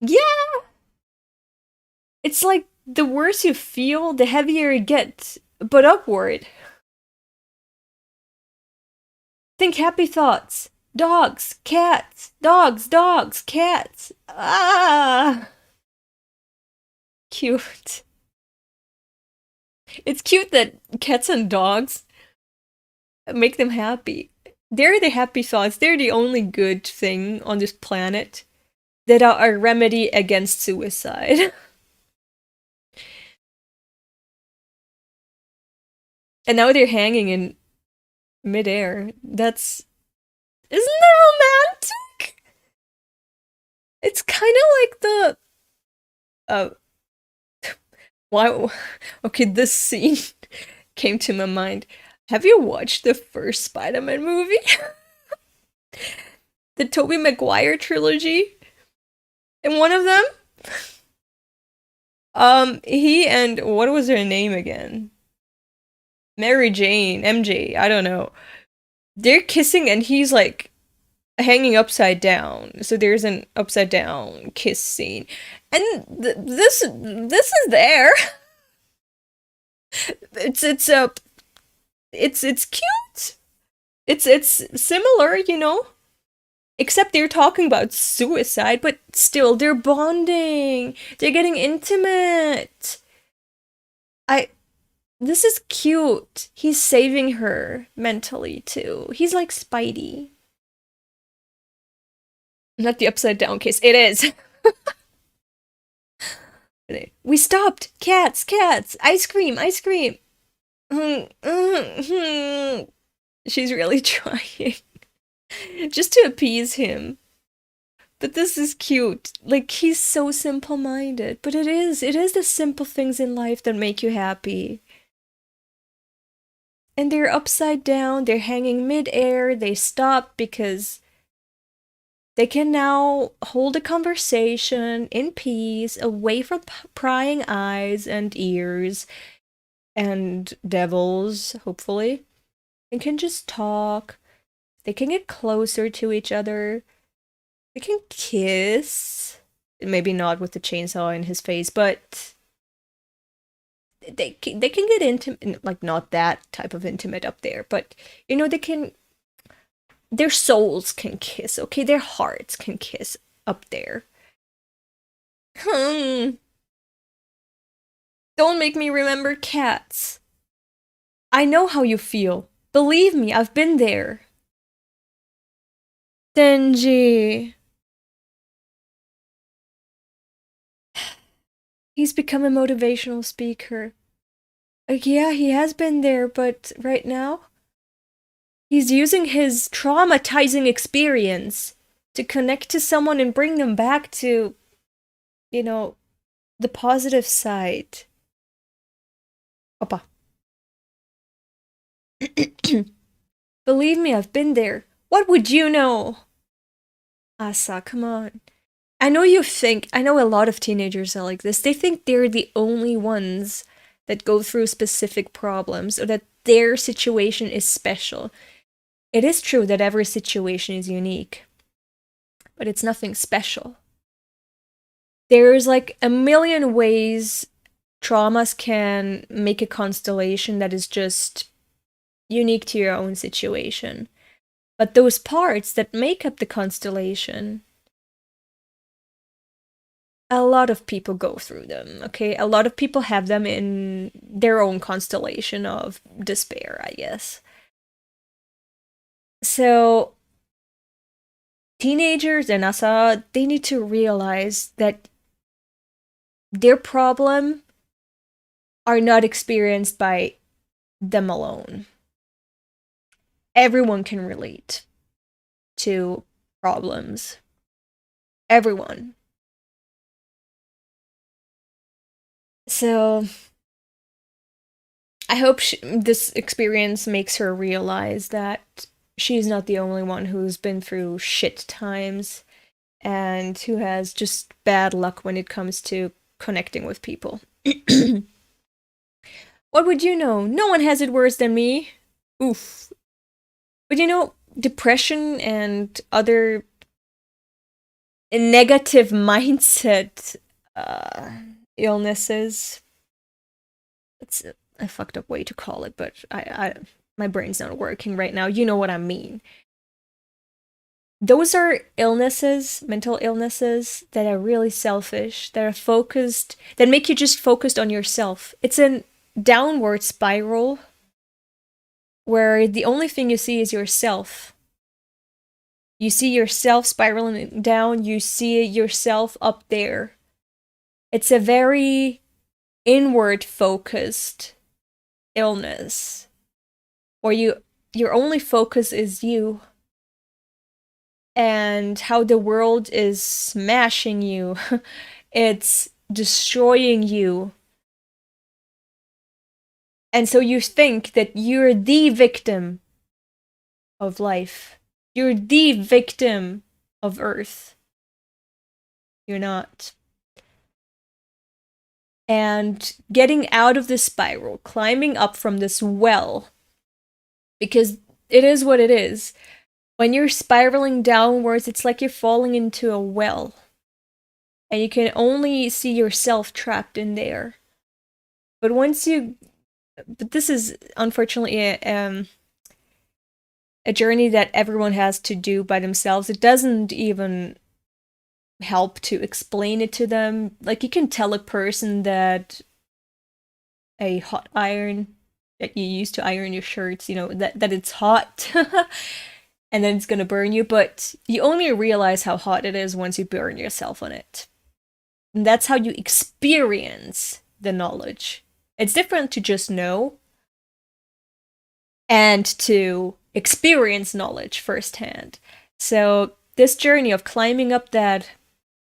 Yeah. It's like the worse you feel, the heavier it gets, but upward. Think happy thoughts. Dogs, cats, dogs, cats. Ah. Cute. It's cute that cats and dogs make them happy. They're the happy thoughts. They're the only good thing on this planet that are a remedy against suicide. And now they're hanging in midair. Isn't that romantic? It's kind of like the why okay, this scene came to my mind. Have you watched the first Spider-Man movie? The Tobey Maguire trilogy? And one of them? He and what was her name again? Mary Jane, MJ, I don't know. They're kissing and he's like hanging upside down. So there's an upside down kiss scene. And this is there. It's cute. It's similar, you know? Except they're talking about suicide, but still they're bonding. They're getting intimate. This is cute. He's saving her mentally too. He's like Spidey. Not the upside down kiss. It is. We stopped. Cats. Ice cream. She's really trying. Just to appease him. But this is cute. Like, he's so simple-minded. But it is the simple things in life that make you happy. And they're upside down, they're hanging mid-air, they stop because they can now hold a conversation in peace, away from prying eyes and ears and devils, hopefully. They can just talk. They can get closer to each other. They can kiss. Maybe not with the chainsaw in his face, but they can get intimate, like not that type of intimate up there, but you know, their souls can kiss, okay? Their hearts can kiss up there. Don't make me remember cats. I know how you feel. Believe me, I've been there. Denji. He's become a motivational speaker. Yeah, he has been there, but right now, he's using his traumatizing experience to connect to someone and bring them back to, you know, the positive side. Oppa. Believe me, I've been there. What would you know? Asa, come on. I know a lot of teenagers are like this. They think they're the only ones that go through specific problems or that their situation is special. It is true that every situation is unique, but it's nothing special. There's like a million ways traumas can make a constellation that is just unique to your own situation. But those parts that make up the constellation, a lot of people go through them, okay? A lot of people have them in their own constellation of despair, I guess. So, teenagers and Asa, they need to realize that their problem are not experienced by them alone. Everyone can relate to problems. Everyone. So, I hope this experience makes her realize that she's not the only one who's been through shit times, and who has just bad luck when it comes to connecting with people. What would you know? No one has it worse than me. Oof. But you know, depression and other negative mindset illnesses. It's a fucked up way to call it, but my brain's not working right now. You know what I mean. Those are illnesses, mental illnesses, that are really selfish, that are focused, that make you just focused on yourself. It's a downward spiral where the only thing you see is yourself. You see yourself spiraling down, you see yourself up there. It's a very inward focused illness where your only focus is you and how the world is smashing you. It's destroying you. And so you think that you're the victim of life. You're the victim of Earth. You're not. And getting out of this spiral, climbing up from this well, because it is what it is. When you're spiraling downwards, it's like you're falling into a well. And you can only see yourself trapped in there. But this is unfortunately a journey that everyone has to do by themselves. It doesn't even help to explain it to them. Like, you can tell a person that a hot iron that you use to iron your shirts, you know, that it's hot and then it's gonna burn you, but you only realize how hot it is once you burn yourself on it. And that's how you experience the knowledge. It's different to just know and to experience knowledge firsthand. So this journey of climbing up that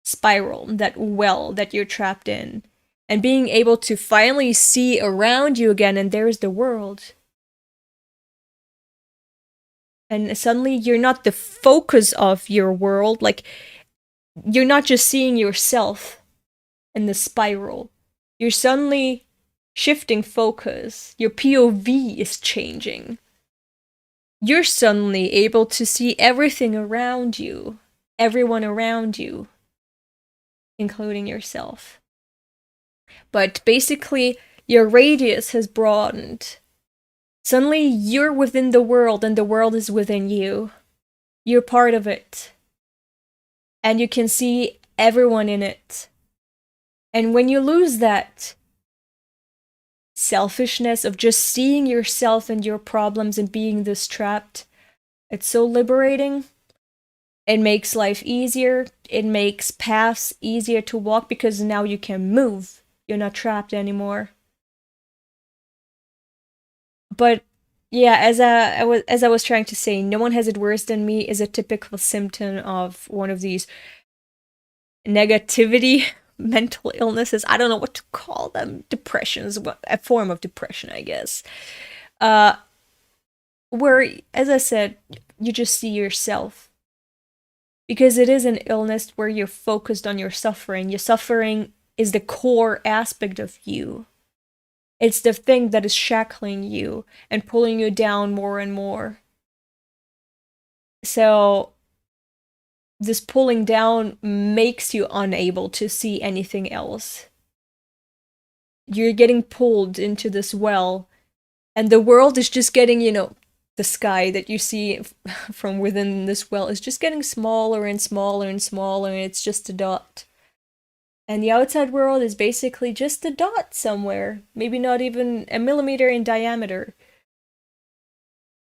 spiral, that well that you're trapped in, and being able to finally see around you again, and there's the world. And suddenly you're not the focus of your world, like, you're not just seeing yourself in the spiral. You're suddenly shifting focus. Your POV is changing. You're suddenly able to see everything around you, everyone around you, including yourself. But basically, your radius has broadened. Suddenly, you're within the world, and the world is within you. You're part of it. And you can see everyone in it. And when you lose that selfishness of just seeing yourself and your problems and being this trapped, it's so liberating. It makes life easier. It makes paths easier to walk because now you can move. You're not trapped anymore. But yeah, as I was trying to say, no one has it worse than me is a typical symptom of one of these negativity mental illnesses. I don't know what to call them. Depressions, a form of depression, I guess. Where, as I said, you just see yourself. Because it is an illness where you're focused on your suffering. Your suffering is the core aspect of you. It's the thing that is shackling you and pulling you down more and more. So this pulling down makes you unable to see anything else. You're getting pulled into this well, and the world is just getting, the sky that you see from within this well is just getting smaller and smaller and smaller, and it's just a dot. And the outside world is basically just a dot somewhere, maybe not even a millimeter in diameter.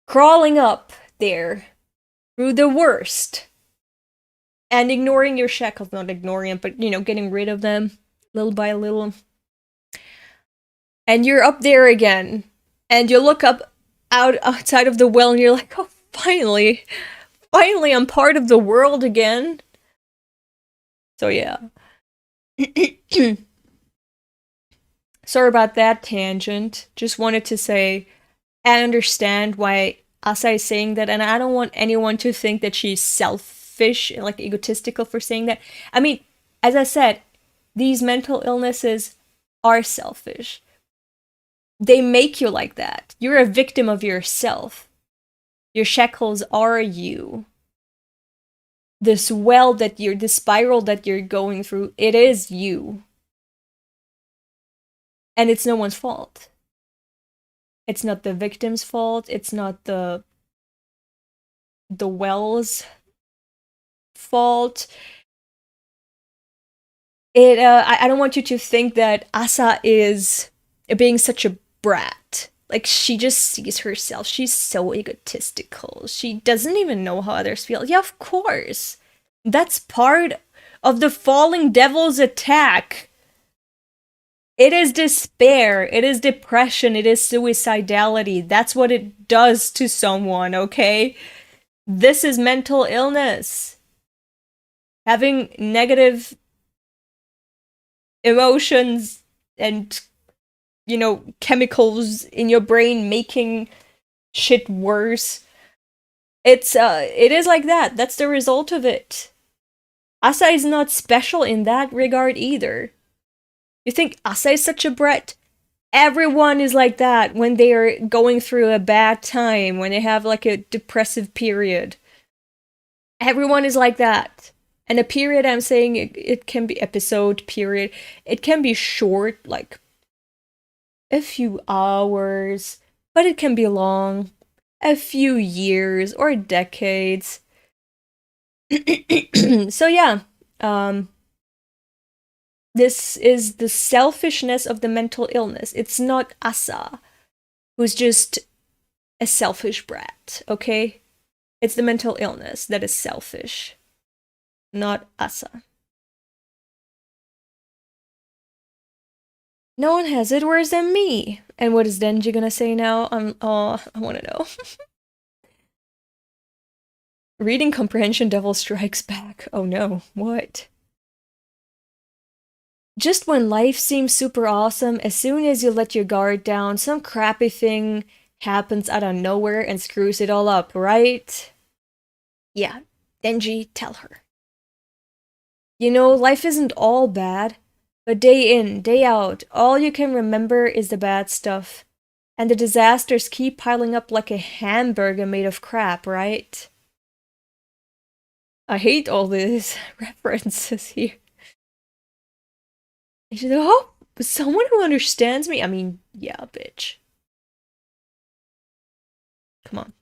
Crawling up there through the worst. And ignoring your shackles, not ignoring them, but, getting rid of them little by little. And you're up there again. And you look up outside of the well and you're like, oh, finally I'm part of the world again. So yeah. Sorry about that tangent. Just wanted to say, I understand why Asa is saying that, and I don't want anyone to think that she's selfish selfish and like egotistical for saying that. I mean, as I said, these mental illnesses are selfish. They make you like that. You're a victim of yourself. Your shackles are you. This spiral that you're going through, it is you. And it's no one's fault. It's not the victim's fault. It's not the well's fault. I don't want you to think that Asa is being such a brat. Like, she just sees herself. She's so egotistical. She doesn't even know how others feel. Yeah, of course. That's part of the falling devil's attack. It is despair. It is depression. It is suicidality. That's what it does to someone, okay? This is mental illness. Having negative emotions and, you know, chemicals in your brain making shit worse. It is like that. That's the result of it. Asa is not special in that regard either. You think Asa is such a brat? Everyone is like that when they are going through a bad time, when they have like a depressive period. Everyone is like that. And a period, I'm saying, it can be episode, period. It can be short, like a few hours, but it can be long, a few years or decades. So yeah, this is the selfishness of the mental illness. It's not Asa, who's just a selfish brat, okay? It's the mental illness that is selfish, not Asa. No one has it worse than me. And what is Denji gonna say now? I wanna know. Reading comprehension devil strikes back. Oh no, what? Just when life seems super awesome, as soon as you let your guard down, some crappy thing happens out of nowhere and screws it all up, right? Yeah, Denji, tell her. You know, life isn't all bad, but day in, day out, all you can remember is the bad stuff. And the disasters keep piling up like a hamburger made of crap, right? I hate all these references here. And she's like, oh, someone who understands me? I mean, yeah, bitch. Come on.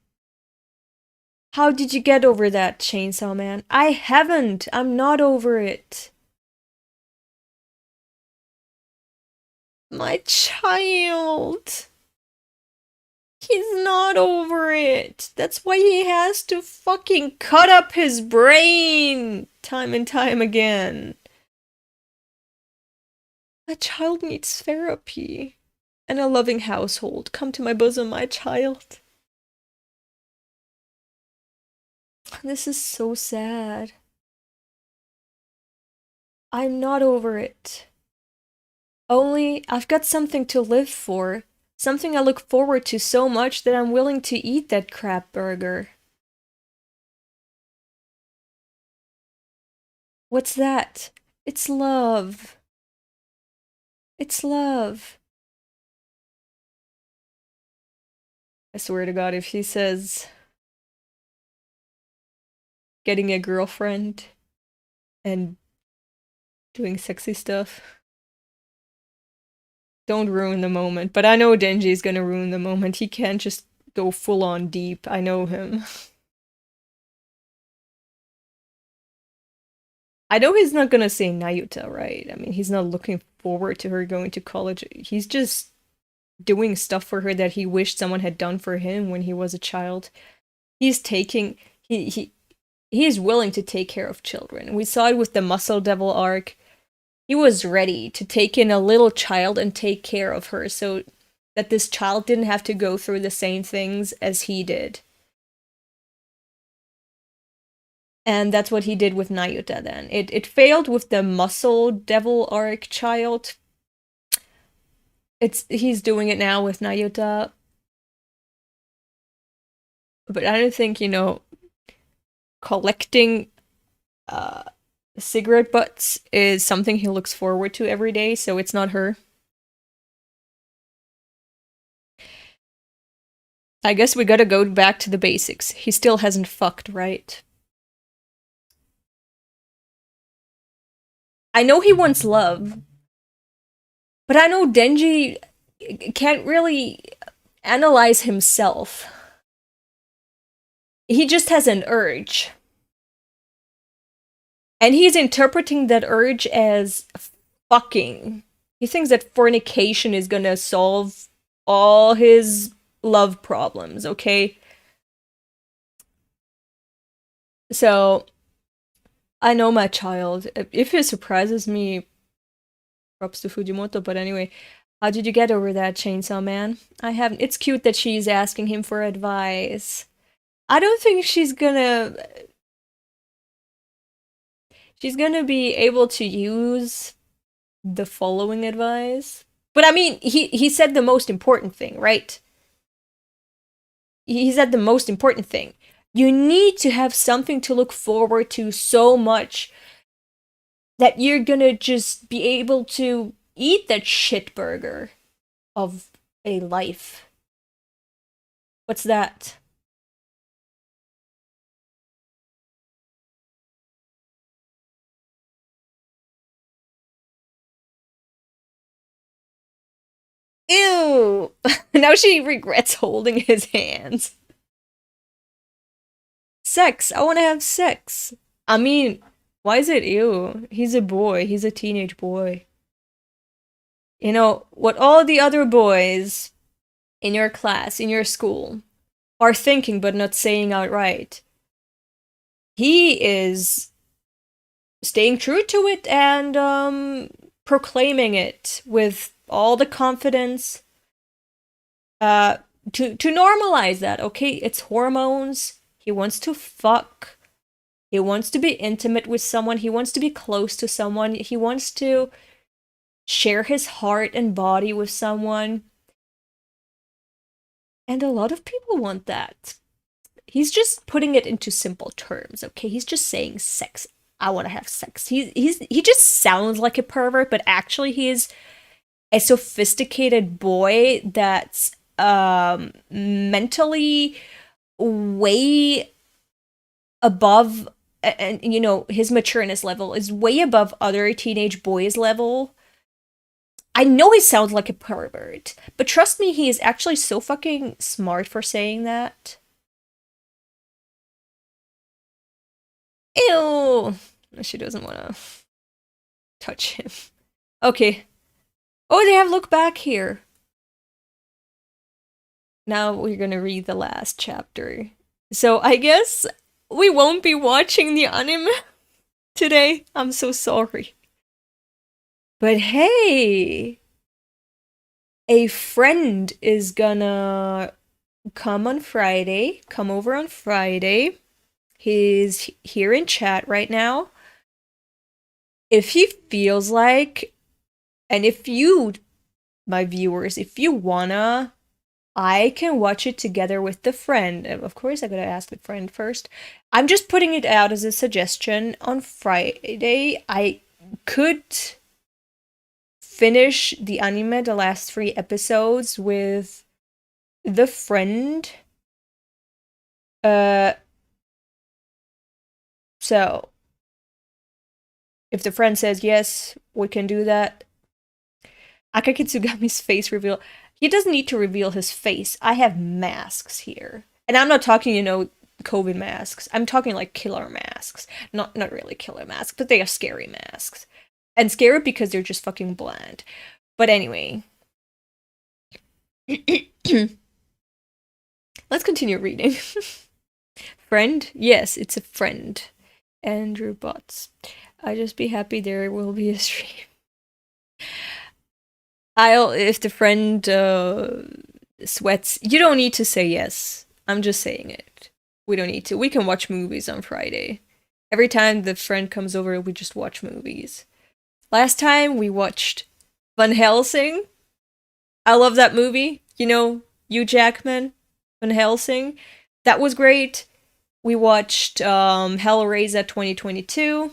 How did you get over that, Chainsaw Man? I haven't. I'm not over it. My child. He's not over it. That's why he has to fucking cut up his brain time and time again. My child needs therapy and a loving household. Come to my bosom, my child. This is so sad. I'm not over it. Only, I've got something to live for. Something I look forward to so much that I'm willing to eat that crap burger. What's that? It's love. It's love. I swear to God, if he says getting a girlfriend and doing sexy stuff, don't ruin the moment. But I know Denji's gonna ruin the moment. He can't just go full on deep. I know him. I know he's not gonna say Nayuta, right? I mean, he's not looking forward to her going to college. He's just doing stuff for her that he wished someone had done for him when he was a child. He's taking... He is willing to take care of children. We saw it with the Muscle Devil arc. He was ready to take in a little child and take care of her so that this child didn't have to go through the same things as he did. And that's what he did with Nayuta then. It failed with the Muscle Devil arc child. He's doing it now with Nayuta. But I don't think, you know, collecting cigarette butts is something he looks forward to every day, so it's not her. I guess we gotta go back to the basics. He still hasn't fucked, right? I know he wants love, but I know Denji can't really analyze himself. He just has an urge. And he's interpreting that urge as fucking. He thinks that fornication is gonna solve all his love problems, okay? So, I know my child. If it surprises me, props to Fujimoto, but anyway, how did you get over that, Chainsaw Man? I haven't. It's cute that she's asking him for advice. I don't think she's gonna be able to use the following advice. But I mean, he said the most important thing, right? He said the most important thing. You need to have something to look forward to so much that you're gonna just be able to eat that shit burger of a life. What's that? Ew! Now she regrets holding his hands. Sex. I want to have sex. I mean, why is it ew? He's a boy. He's a teenage boy. You know, what all the other boys in your class, in your school, are thinking but not saying outright. He is staying true to it and proclaiming it with all the confidence to normalize that, okay? It's hormones. He wants to fuck. He wants to be intimate with someone. He wants to be close to someone. He wants to share his heart and body with someone. And a lot of people want that. He's just putting it into simple terms, okay? He's just saying sex. I want to have sex. He just sounds like a pervert, but actually he is a sophisticated boy that's mentally way above, and you know, his matureness level is way above other teenage boys' level. I know he sounds like a pervert, but trust me, he is actually so fucking smart for saying that. Ew! She doesn't want to touch him. Okay. Oh, they have look back here. Now we're gonna read the last chapter. So I guess we won't be watching the anime today. I'm so sorry. But hey, a friend is gonna come over on Friday. He's here in chat right now. If he feels like, and if you, my viewers, if you wanna, I can watch it together with the friend. Of course, I gotta ask the friend first. I'm just putting it out as a suggestion. On Friday, I could finish the anime, the last 3 episodes, with the friend. So, if the friend says yes, we can do that. Akakitsugami's face reveal. He doesn't need to reveal his face. I have masks here. And I'm not talking, you know, COVID masks. I'm talking like killer masks. Not really killer masks, but they are scary masks. And scary because they're just fucking bland. But anyway. Let's continue reading. Friend? Yes, it's a friend. Andrew Butts. I just be happy there will be a stream. If the friend sweats, you don't need to say yes. I'm just saying it. We don't need to. We can watch movies on Friday. Every time the friend comes over, we just watch movies. Last time we watched Van Helsing. I love that movie. You know, Hugh Jackman, Van Helsing. That was great. We watched Hellraiser 2022,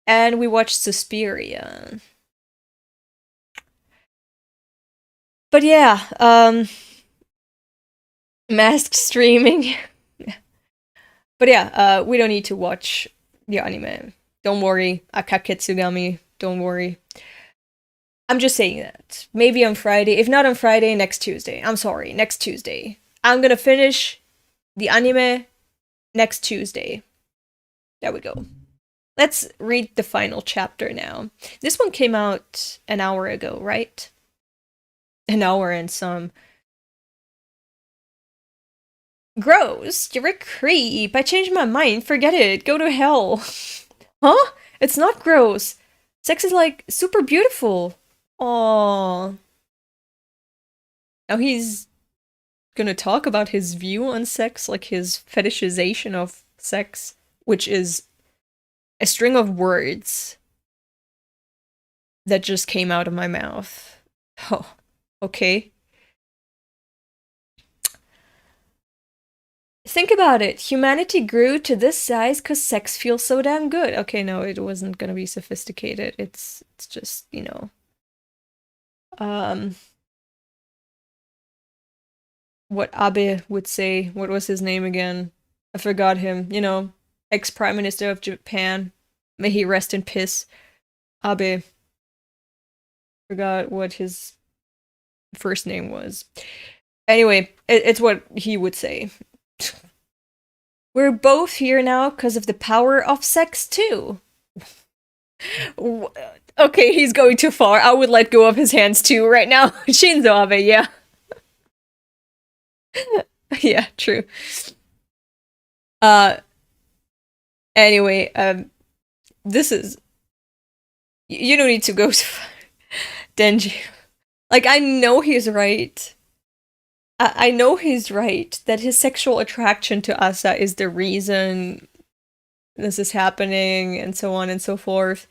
and we watched Suspiria. But yeah, masked streaming. But yeah, we don't need to watch the anime. Don't worry, Akaketsugami, don't worry. I'm just saying that. Maybe on Friday. If not on Friday, next Tuesday. I'm sorry, next Tuesday. I'm gonna finish the anime next Tuesday. There we go. Let's read the final chapter now. This one came out an hour ago, right? An hour and some. Gross, you're a creep. I changed my mind. Forget it. Go to hell. Huh? It's not gross. Sex is like super beautiful. Aww. Now he's gonna talk about his view on sex, like his fetishization of sex, which is a string of words that just came out of my mouth. Oh, okay. Think about it. Humanity grew to this size because sex feels so damn good. Okay, no, it wasn't gonna be sophisticated. It's just, you know. What Abe would say. What was his name again? I forgot him. You know, ex-Prime Minister of Japan. May he rest in peace. Abe. Forgot what his first name was. Anyway, it's what he would say. We're both here now because of the power of sex, too. Okay, he's going too far. I would let go of his hands, too, right now. Shinzo Abe, yeah. Yeah, true. Anyway, this is... You don't need to go to Denji. Like, I know he's right. I know he's right that his sexual attraction to Asa is the reason this is happening, and so on and so forth.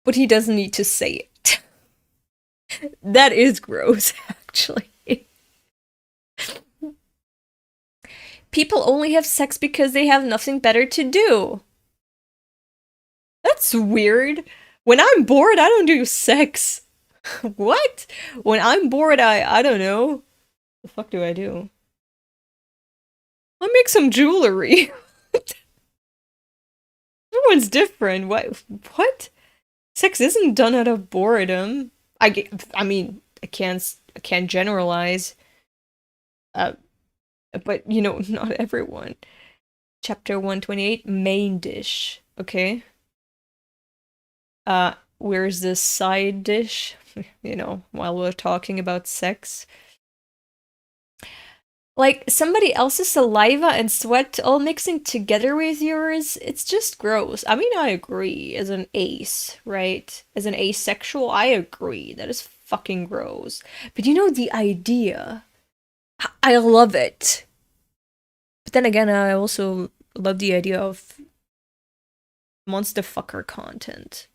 But he doesn't need to say it. That is gross, actually. People only have sex because they have nothing better to do. That's weird. When I'm bored, I don't do sex. What? When I'm bored, I don't know. The fuck do I do? I make some jewelry. Everyone's different. What? Sex isn't done out of boredom. I mean, I can't generalize. But you know, not everyone. Chapter 128, main dish. Okay. Where's this side dish? You know, while we're talking about sex. Like, somebody else's saliva and sweat all mixing together with yours, it's just gross. I mean, I agree, as an ace, right? As an asexual, I agree. That is fucking gross. But you know, the idea, I love it. But then again, I also love the idea of MonsterFucker content.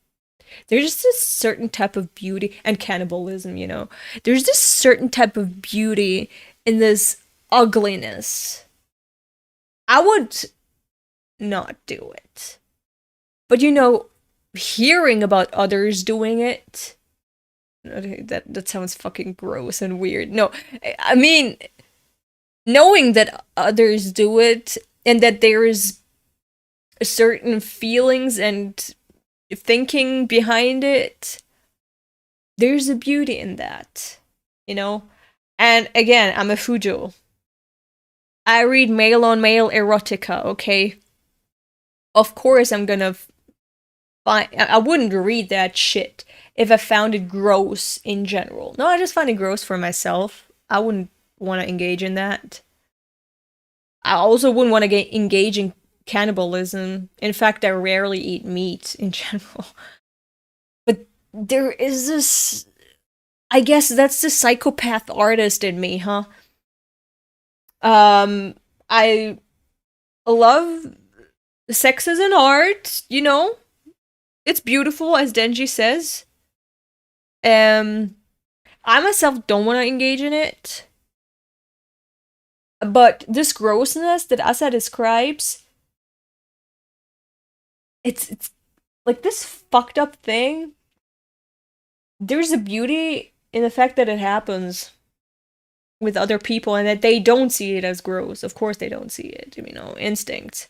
There's just a certain type of beauty, and cannibalism, you know. There's this certain type of beauty in this ugliness. I would not do it. But you know, hearing about others doing it, that sounds fucking gross and weird. No, I mean, knowing that others do it, and that there's certain feelings and thinking behind it, there's a beauty in that, you know? And again, I'm a Fujo. I read male-on-male erotica, okay? Of course I'm gonna I wouldn't read that shit if I found it gross in general. No, I just find it gross for myself. I wouldn't want to engage in that. I also wouldn't want to engage in cannibalism. In fact, I rarely eat meat in general. But there is this... I guess that's the psychopath artist in me, huh? I love sex as an art, you know? It's beautiful, as Denji says. I myself don't want to engage in it. But this grossness that Asa describes, it's like this fucked up thing. There's a beauty in the fact that it happens with other people and that they don't see it as gross. Of course they don't see it, instinct.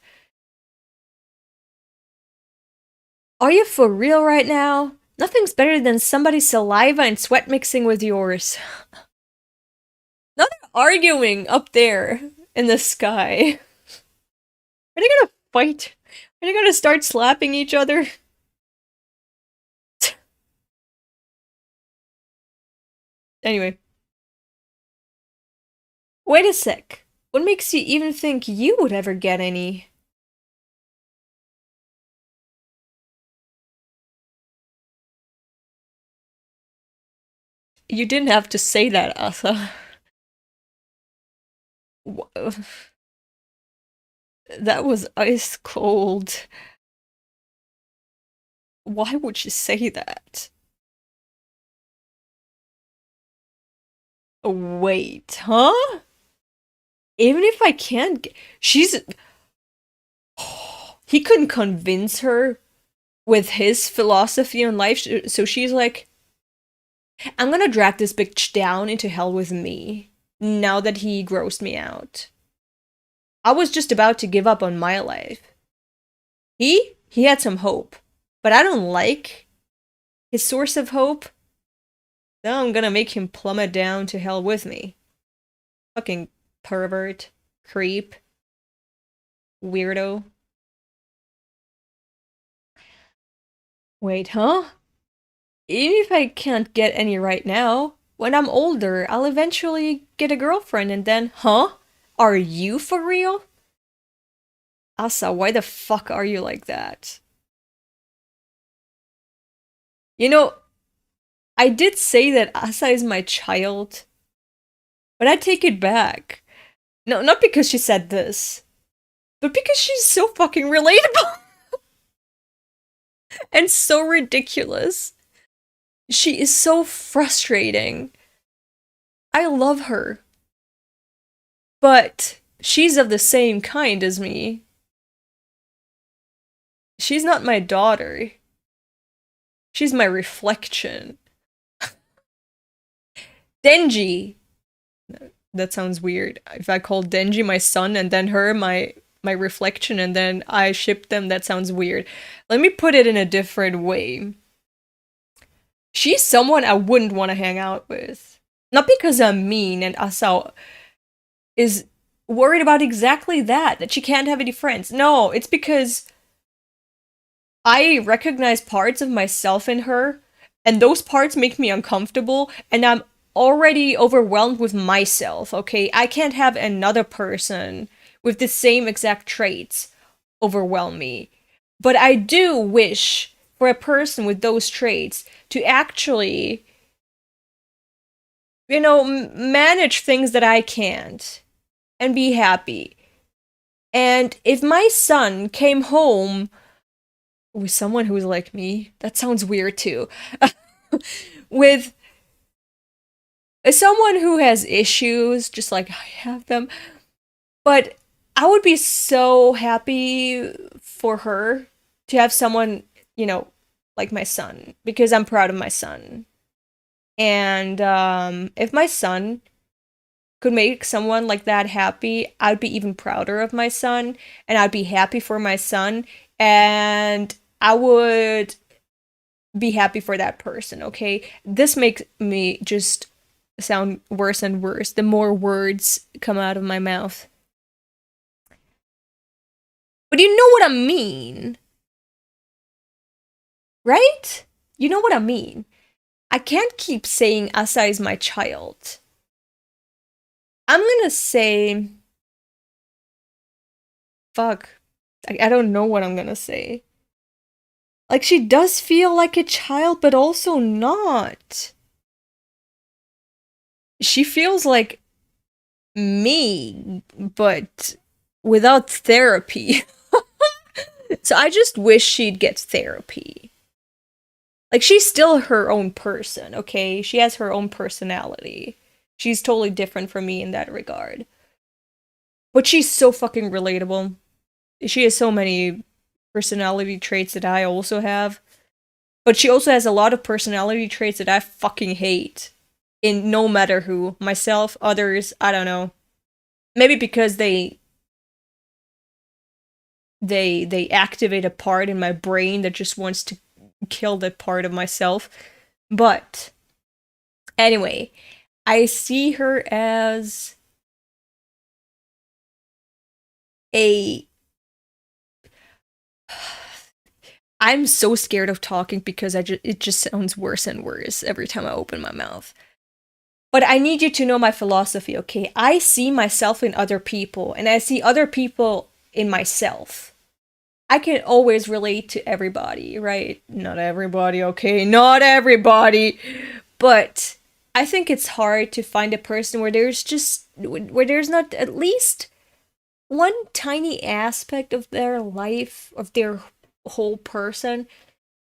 Are you for real right now? Nothing's better than somebody's saliva and sweat mixing with yours. Now they're arguing up there in the sky. Are they gonna fight? Are they gonna start slapping each other? Anyway. Wait a sec. What makes you even think you would ever get any? You didn't have to say that, Asa. That was ice cold. Why would she say that? Wait, huh? Even if I can't get... He couldn't convince her with his philosophy on life, so she's like, I'm gonna drag this bitch down into hell with me, now that he grossed me out. I was just about to give up on my life. He had some hope, but I don't like his source of hope. Now I'm gonna make him plummet down to hell with me. Fucking pervert, creep, weirdo. Wait, huh? Even if I can't get any right now, when I'm older, I'll eventually get a girlfriend and then, huh? Are you for real? Asa, why the fuck are you like that? I did say that Asa is my child, but I take it back. No, not because she said this, but because she's so fucking relatable. And so ridiculous. She is so frustrating. I love her. But she's of the same kind as me. She's not my daughter. She's my reflection. Denji! That sounds weird. If I call Denji my son and then her my reflection and then I ship them, that sounds weird. Let me put it in a different way. She's someone I wouldn't want to hang out with. Not because I'm mean and Asa is worried about exactly that she can't have any friends. No, it's because I recognize parts of myself in her, and those parts make me uncomfortable, and I'm already overwhelmed with myself, okay? I can't have another person with the same exact traits overwhelm me. But I do wish for a person with those traits to actually, manage things that I can't and be happy. And if my son came home with someone who's like me, that sounds weird too, with someone who has issues, just like I have them, but I would be so happy for her to have someone, like my son, because I'm proud of my son. And if my son could make someone like that happy, I'd be even prouder of my son, and I'd be happy for my son, and I would be happy for that person, okay? This makes me just sound worse and worse the more words come out of my mouth. But you know what I mean, right? You know what I mean. I can't keep saying Asa is my child. I'm gonna say... Fuck. I don't know what I'm gonna say. Like, she does feel like a child, but also not. She feels like me, but without therapy. So I just wish she'd get therapy. Like, she's still her own person, okay? She has her own personality. She's totally different from me in that regard. But she's so fucking relatable. She has so many personality traits that I also have. But she also has a lot of personality traits that I fucking hate. In no matter who. Myself, others, I don't know. Maybe because they activate a part in my brain that just wants to kill that part of myself. But anyway, I see her as I'm so scared of talking because it just sounds worse and worse every time I open my mouth. But I need you to know my philosophy, okay? I see myself in other people, and I see other people in myself. I can always relate to everybody, right? Not everybody, okay? Not everybody. But I think it's hard to find a person where there's not at least one tiny aspect of their life, of their whole person,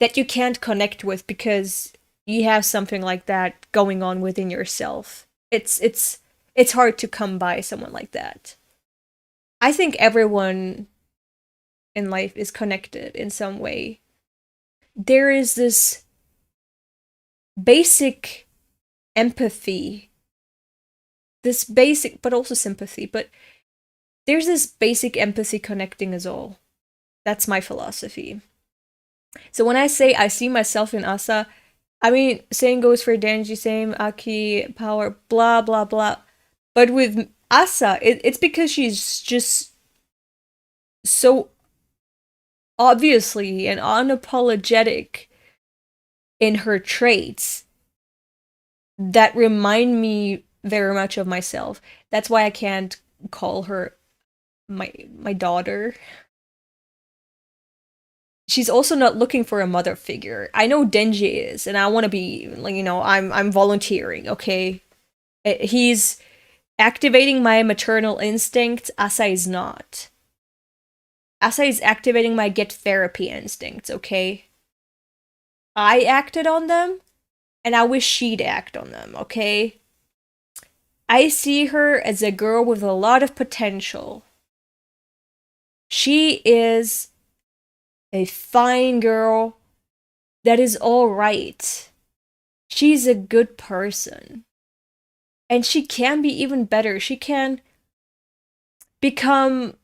that you can't connect with because you have something like that going on within yourself. It's hard to come by someone like that. I think everyone in life is connected in some way. There is this basic empathy, this basic, but also sympathy, but there's this basic empathy connecting us all. That's my philosophy. So when I say I see myself in Asa, I mean, same goes for Denji, same, Aki, Power, blah, blah, blah. But with Asa, it's because she's just so obviously and unapologetic in her traits that remind me very much of myself. That's why I can't call her my daughter. She's also not looking for a mother figure. I know Denji is, and I want to be, like, you know, I'm volunteering, okay? He's activating my maternal instincts. Asa is not. Asa is activating my get therapy instincts, okay? I acted on them, and I wish she'd act on them, okay? I see her as a girl with a lot of potential. She is a fine girl that is alright. She's a good person. And she can be even better. She can become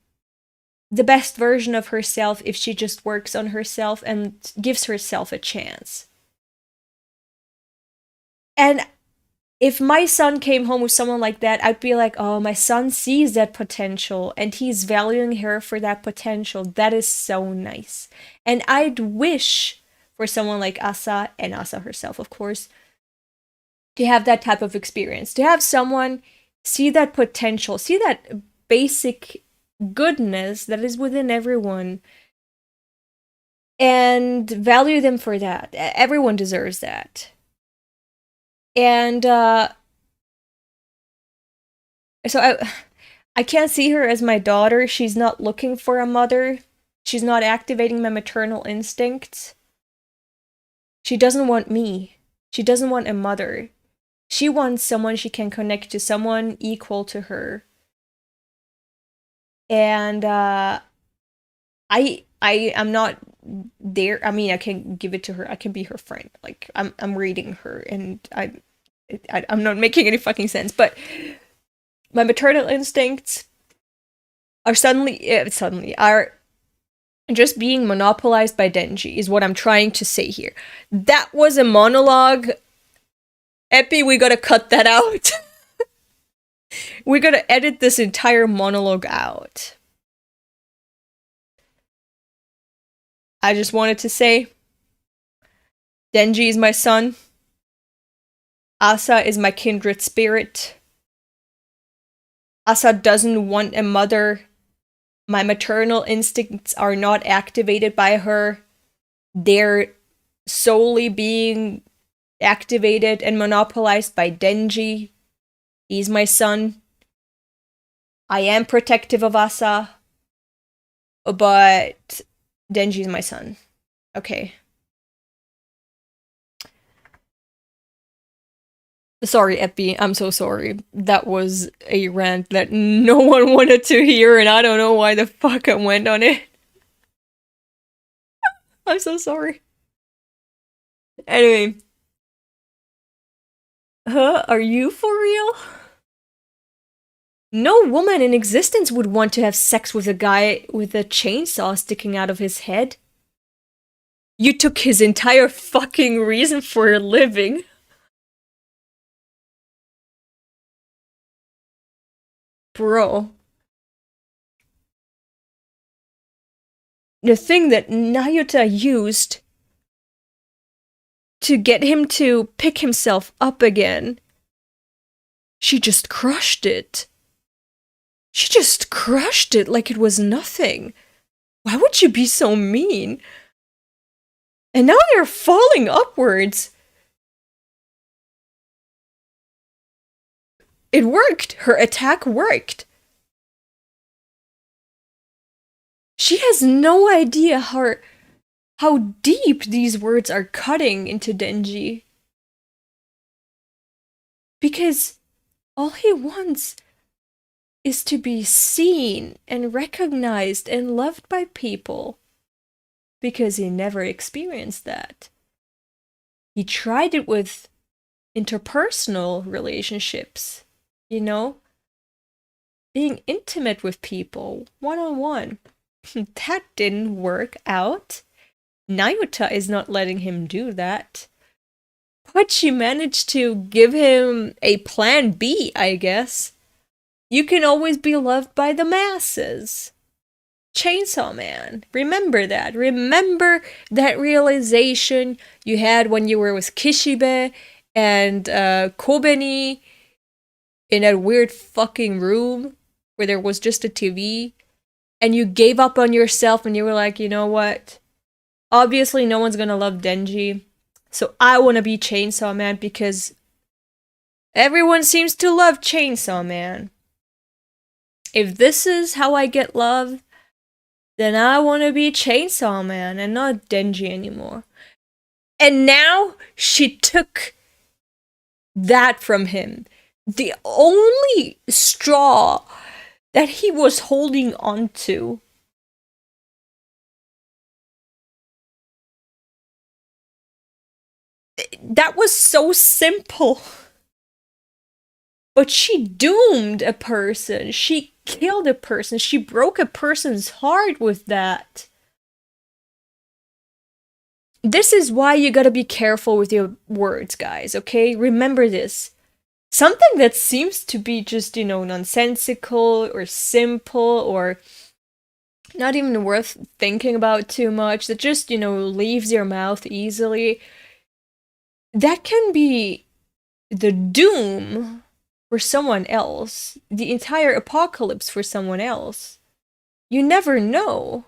the best version of herself if she just works on herself and gives herself a chance. And if my son came home with someone like that, I'd be like, oh, my son sees that potential and he's valuing her for that potential. That is so nice. And I'd wish for someone like Asa, and Asa herself, of course, to have that type of experience. To have someone see that potential, see that basic goodness that is within everyone, and value them for that. Everyone deserves that. And so I can't see her as my daughter. She's not looking for a mother. She's not activating my maternal instincts. She doesn't want me. She doesn't want a mother. She wants someone she can connect to, someone equal to her. And I'm not there. I mean, I can give it to her. I can be her friend. Like, I'm reading her, and I'm not making any fucking sense. But my maternal instincts are are just being monopolized by Denji, is what I'm trying to say here. That was a monologue. Epi, we gotta cut that out. We gotta edit this entire monologue out. I just wanted to say, Denji is my son. Asa is my kindred spirit. Asa doesn't want a mother. My maternal instincts are not activated by her. They're solely being activated and monopolized by Denji. He's my son. I am protective of Asa, but Denji's my son. Okay. Sorry, Epi, I'm so sorry. That was a rant that no one wanted to hear, and I don't know why the fuck I went on it. I'm so sorry. Anyway. Huh? Are you for real? No woman in existence would want to have sex with a guy with a chainsaw sticking out of his head. You took his entire fucking reason for living. Bro. The thing that Nayuta used to get him to pick himself up again, she just crushed it. She just crushed it like it was nothing. Why would you be so mean? And now they're falling upwards. It worked. Her attack worked. She has no idea how deep these words are cutting into Denji. Because all he wants is to be seen and recognized and loved by people. Because he never experienced that. He tried it with interpersonal relationships, you know? Being intimate with people, one-on-one. That didn't work out. Nayuta is not letting him do that. But she managed to give him a plan B, I guess. You can always be loved by the masses. Chainsaw Man. Remember that. Remember that realization you had when you were with Kishibe and Kobeni in that weird fucking room where there was just a TV, and you gave up on yourself and you were like, you know what? Obviously no one's gonna love Denji, so I wanna be Chainsaw Man because everyone seems to love Chainsaw Man. If this is how I get love, then I wanna be Chainsaw Man and not Denji anymore. And now she took that from him. The only straw that he was holding on to. That was so simple. But she doomed a person. She killed a person. She broke a person's heart with that. This is why you gotta be careful with your words, guys, okay? Remember this. Something that seems to be just, nonsensical or simple or not even worth thinking about too much, that just, leaves your mouth easily, that can be the doom for someone else, the entire apocalypse for someone else. You never know.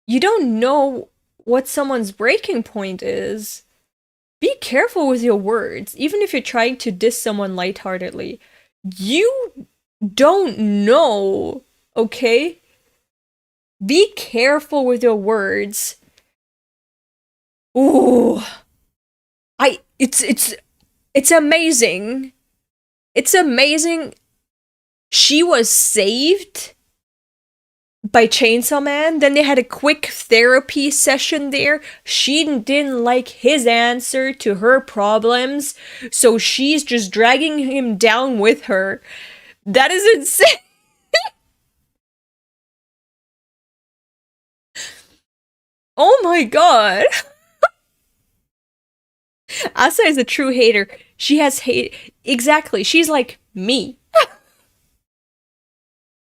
You don't know what someone's breaking point is. Be careful with your words, even if you're trying to diss someone lightheartedly. You don't know, okay? Be careful with your words. Ooh. It's amazing. It's amazing. She was saved by Chainsaw Man. Then they had a quick therapy session there. She didn't like his answer to her problems, so she's just dragging him down with her. That is insane. Oh my god. Asa is a true hater. She has hate. Exactly. She's like me.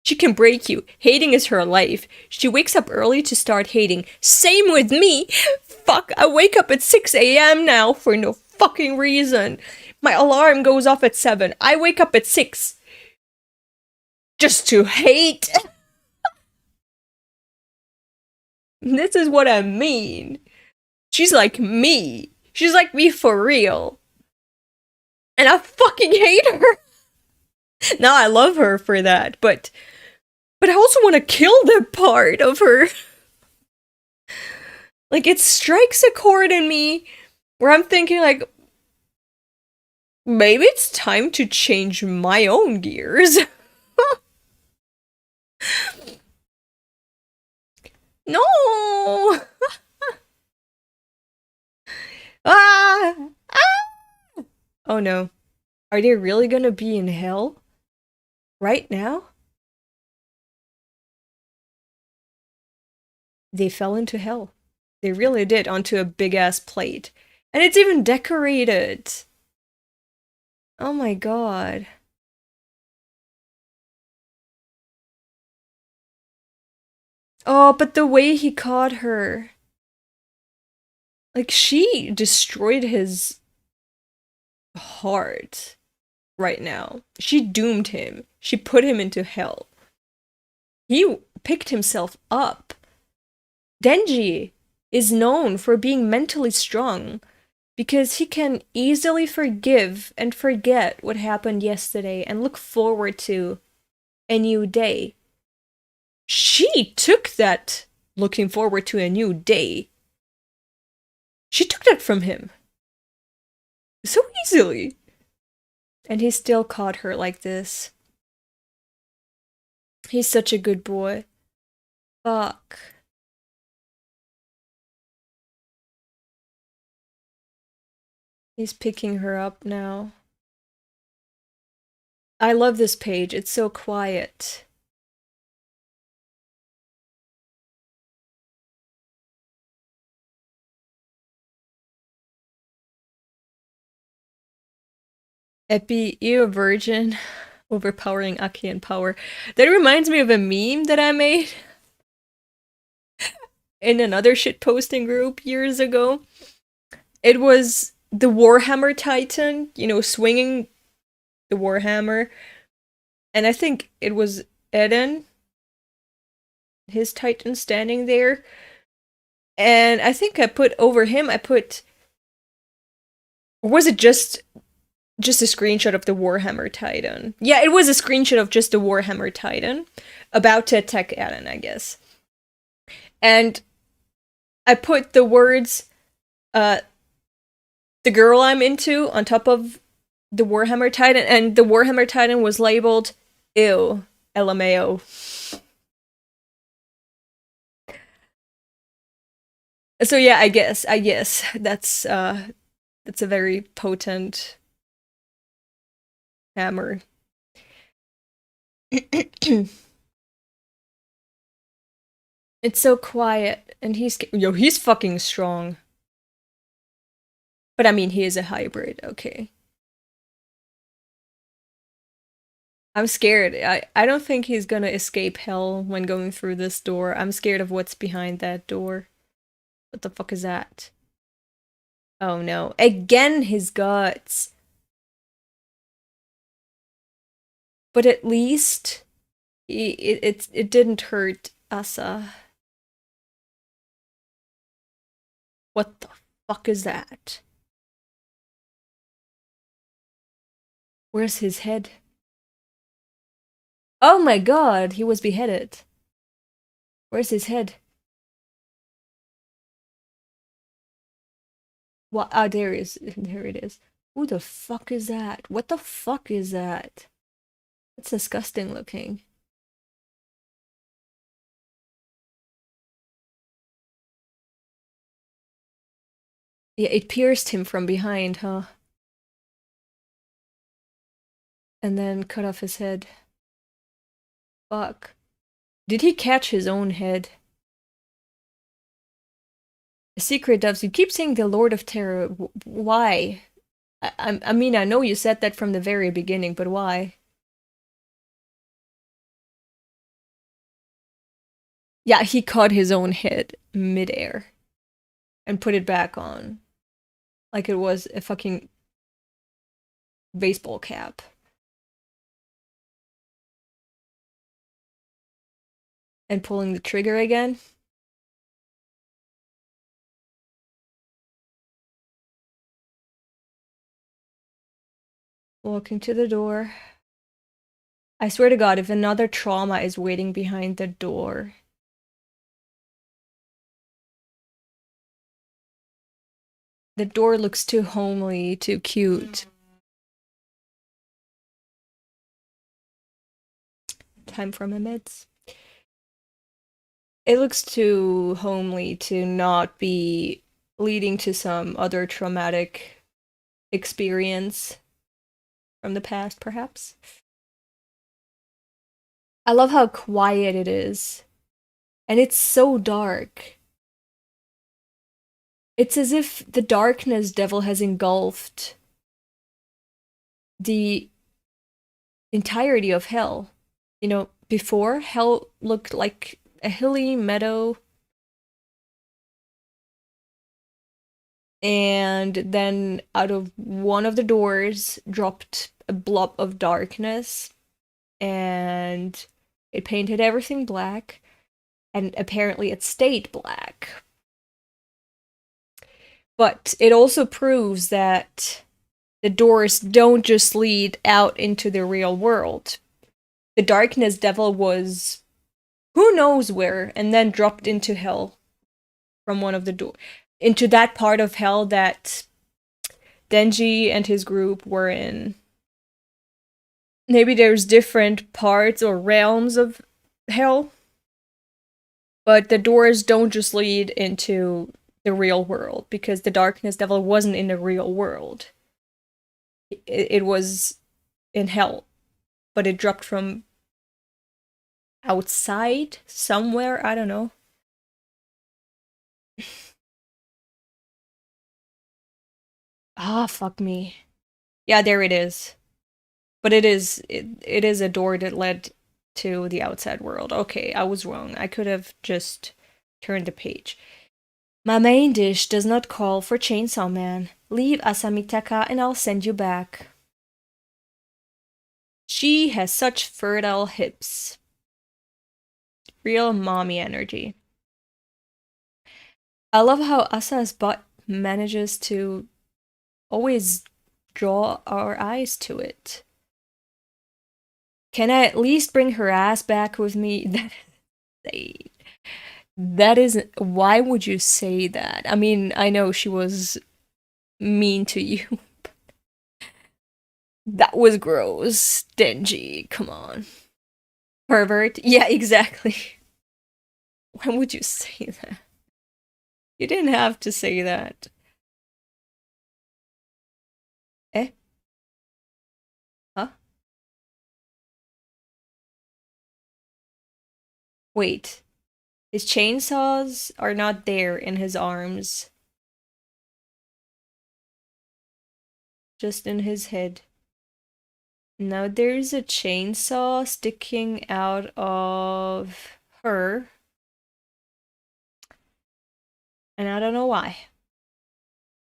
She can break you. Hating is her life. She wakes up early to start hating. Same with me. Fuck, I wake up at 6 a.m. now for no fucking reason. My alarm goes off at 7. I wake up at 6. Just to hate. This is what I mean. She's like me. She's like me for real. And I fucking hate her. Now I love her for that, but I also want to kill that part of her. Like, it strikes a chord in me where I'm thinking, like, Maybe it's time to change my own gears. No! Ah! Ah! Oh no. Are they really gonna be in hell? Right now? They fell into hell. They really did, onto a big-ass plate. And it's even decorated! Oh my god. Oh, but the way he caught her. Like, she destroyed his heart right now. She doomed him. She put him into hell. He picked himself up. Denji is known for being mentally strong because he can easily forgive and forget what happened yesterday and look forward to a new day. She took that looking forward to a new day. She took that from him. So easily. And he still caught her like this. He's such a good boy. Fuck. He's picking her up now. I love this page. It's so quiet. Epi, you a virgin? Overpowering Aki and power. That reminds me of a meme that I made in another shitposting group years ago. It was the Warhammer Titan, you know, swinging the Warhammer. And I think it was Eden, his Titan, standing there. And I think I put over him, or was it just a screenshot of the Warhammer Titan? Yeah, it was a screenshot of just the Warhammer Titan about to attack Eden, I guess. And I put the words, the girl I'm into on top of the Warhammer Titan, and the Warhammer Titan was labeled, ew, LMAO. So yeah, I guess that's a very potent hammer. It's so quiet, and he's fucking strong. But I mean, he is a hybrid, okay. I'm scared. I don't think he's gonna escape hell when going through this door. I'm scared of what's behind that door. What the fuck is that? Oh no. Again, his guts. But at least it didn't hurt Asa. What the fuck is that? Where's his head? Oh my god, he was beheaded. Where's his head? What? Ah, there it is. There it is. Who the fuck is that? What the fuck is that? That's disgusting looking. Yeah, it pierced him from behind, huh? And then cut off his head. Fuck. Did he catch his own head? Secret Doves, you keep saying the Lord of Terror. Why? I mean, I know you said that from the very beginning, but why? Yeah, he caught his own head midair and put it back on. Like it was a fucking baseball cap. And pulling the trigger again. Walking to the door. I swear to God, if another trauma is waiting behind the door. The door looks too homely, too cute. time from my meds. It looks too homely to not be leading to some other traumatic experience from the past, perhaps. I love how quiet it is. And it's so dark. It's as if the darkness devil has engulfed the entirety of hell. You know, before, hell looked like a hilly meadow. And then out of one of the doors dropped a blob of darkness. And it painted everything black. And apparently it stayed black. But it also proves that the doors don't just lead out into the real world. The darkness devil was who knows where, and then dropped into hell from one of the doors. Into that part of hell that Denji and his group were in. Maybe there's different parts or realms of hell. But the doors don't just lead into the real world, because the darkness devil wasn't in the real world. It was in hell, but it dropped from outside somewhere, I don't know. Fuck me. Yeah, there it is. But it is a door that led to the outside world. Okay, I was wrong. I could have just turned the page. My main dish does not call for Chainsaw Man. Leave Asa Mitaka and I'll send you back. She has such fertile hips. Real mommy energy. I love how Asa's butt manages to always draw our eyes to it. Can I at least bring her ass back with me? That isn't. Why would you say that? I mean, I know she was mean to you. That was gross. Denji, come on. Pervert? Yeah, exactly. Why would you say that? You didn't have to say that. Eh? Huh? Wait. His chainsaws are not there in his arms. Just in his head. Now there's a chainsaw sticking out of her. And I don't know why.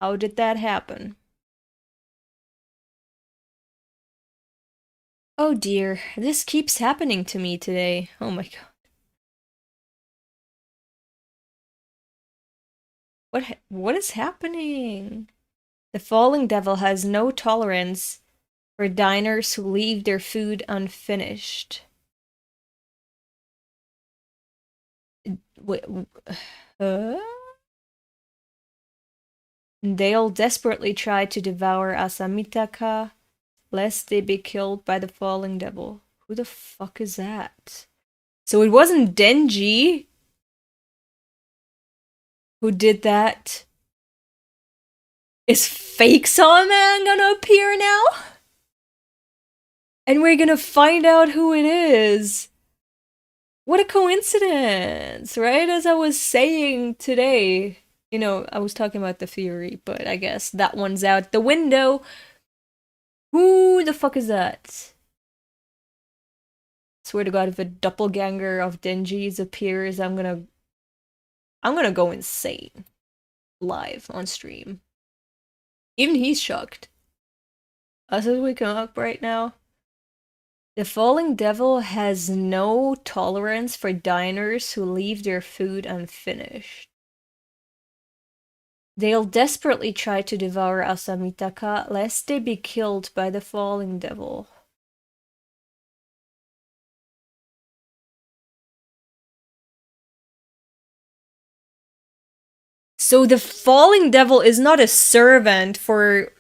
How did that happen? Oh dear, this keeps happening to me today. Oh my god. What is happening? The falling devil has no tolerance for diners who leave their food unfinished. Wait, They'll desperately try to devour Asa Mitaka, lest they be killed by the falling devil. Who the fuck is that? So it wasn't Denji who did that. Is Fakesaw Man gonna appear now? And we're gonna find out who it is. What a coincidence, right? As I was saying today, you know, I was talking about the theory, but I guess that one's out the window. Who the fuck is that? Swear to God, if a doppelganger of Denji's appears, I'm gonna go insane. Live on stream. Even he's shocked. Us as we come up right now. The falling devil has no tolerance for diners who leave their food unfinished. They'll desperately try to devour Asa Mitaka, lest they be killed by the falling devil. So the falling devil is not a servant for,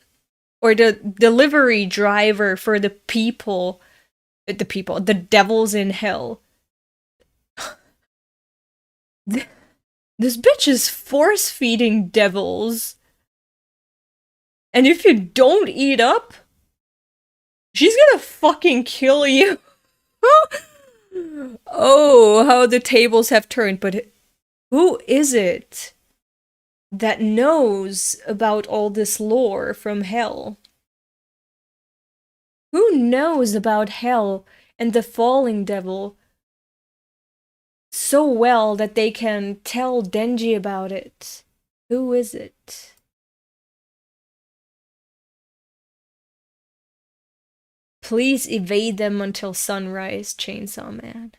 or the delivery driver for the people the devils in hell. This bitch is force-feeding devils. And if you don't eat up, she's gonna fucking kill you. Oh, how the tables have turned. But who is it that knows about all this lore from hell? Who knows about hell and the falling devil so well that they can tell Denji about it? Who is it? Please evade them until sunrise, Chainsaw Man.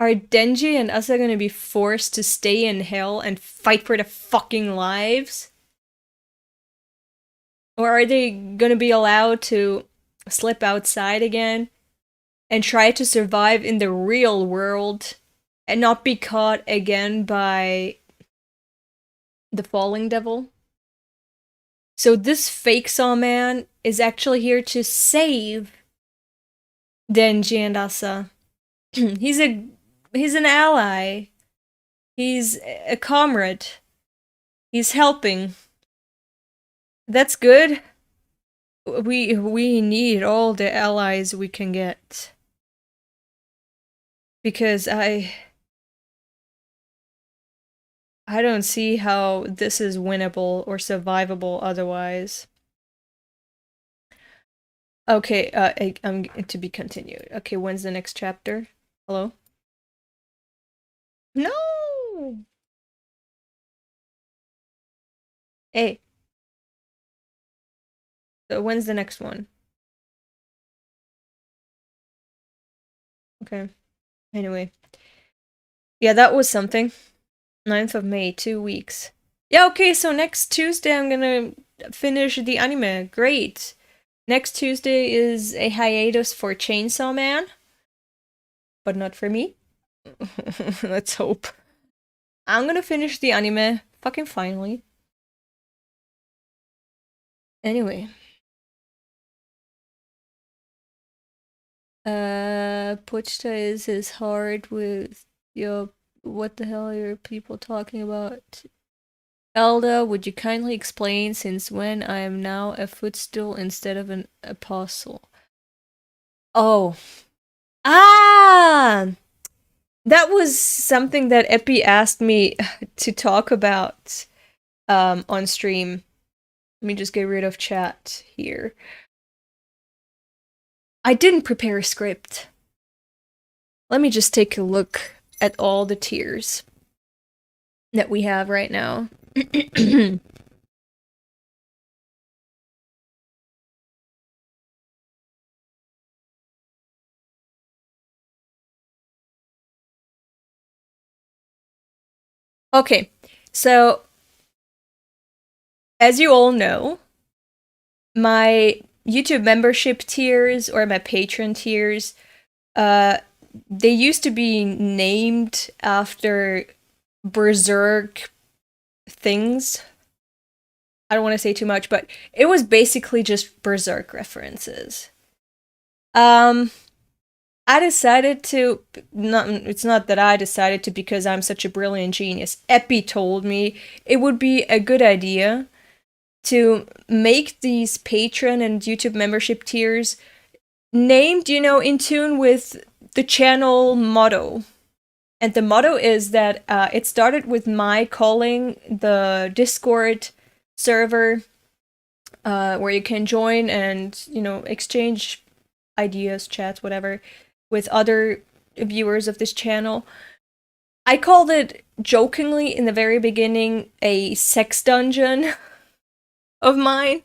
Are Denji and Asa gonna be forced to stay in hell and fight for their fucking lives? Or are they gonna be allowed to slip outside again and try to survive in the real world and not be caught again by the falling devil? So this Fakesaw Man is actually here to save Denji and Asa. He's an ally. He's a comrade. He's helping. That's good. We need all the allies we can get. Because I don't see how this is winnable or survivable otherwise. Okay, I'm to be continued. Okay, when's the next chapter? Hello? No! Hey. So when's the next one? Okay. Anyway. Yeah, that was something. 9th of May, 2 weeks. Yeah, okay, so next Tuesday I'm gonna finish the anime. Great. Next Tuesday is a hiatus for Chainsaw Man. But not for me. Let's hope. I'm gonna finish the anime. Fucking finally. Anyway. Pochita is his heart with your... What the hell are people talking about? Elda, would you kindly explain since when I am now a footstool instead of an apostle? Oh. Ah! That was something that Epi asked me to talk about on stream. Let me just get rid of chat here. I didn't prepare a script. Let me just take a look at all the tiers that we have right now. Okay, so as you all know, my YouTube membership tiers or my patron tiers, they used to be named after Berserk things. I don't want to say too much, but it was basically just Berserk references. I decided to, it's not that I decided to because I'm such a brilliant genius. Epi told me it would be a good idea to make these patron and YouTube membership tiers named, you know, in tune with the channel motto. And the motto is that it started with my calling the Discord server where you can join and, you know, exchange ideas, chats, whatever, with other viewers of this channel. I called it jokingly in the very beginning a sex dungeon of mine,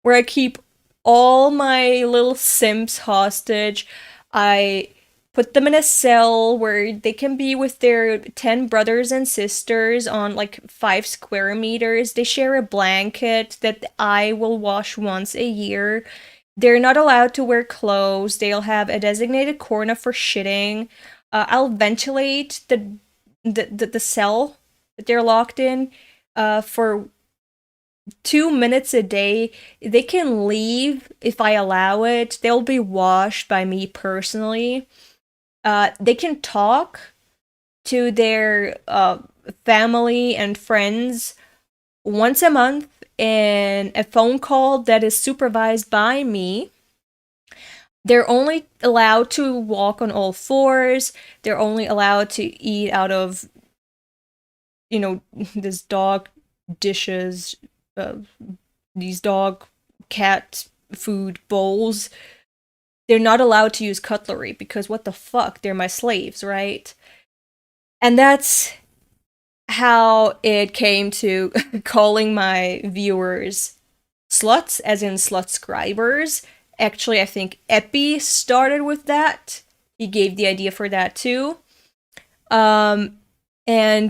where I keep all my little simps hostage. I put them in a cell where they can be with their 10 brothers and sisters on like 5 square meters. They share a blanket that I will wash once a year. They're not allowed to wear clothes. They'll have a designated corner for shitting. I'll ventilate the cell that they're locked in for 2 minutes a day. They can leave if I allow it. They'll be washed by me personally. They can talk to their family and friends once a month in a phone call that is supervised by me. They're only allowed to walk on all fours. They're only allowed to eat out of, this dog dishes, these dog cat food bowls. They're not allowed to use cutlery because what the fuck? They're my slaves, right? And that's how it came to calling my viewers sluts, as in slutscribers. Actually, I think Epi started with that. He gave the idea for that too. And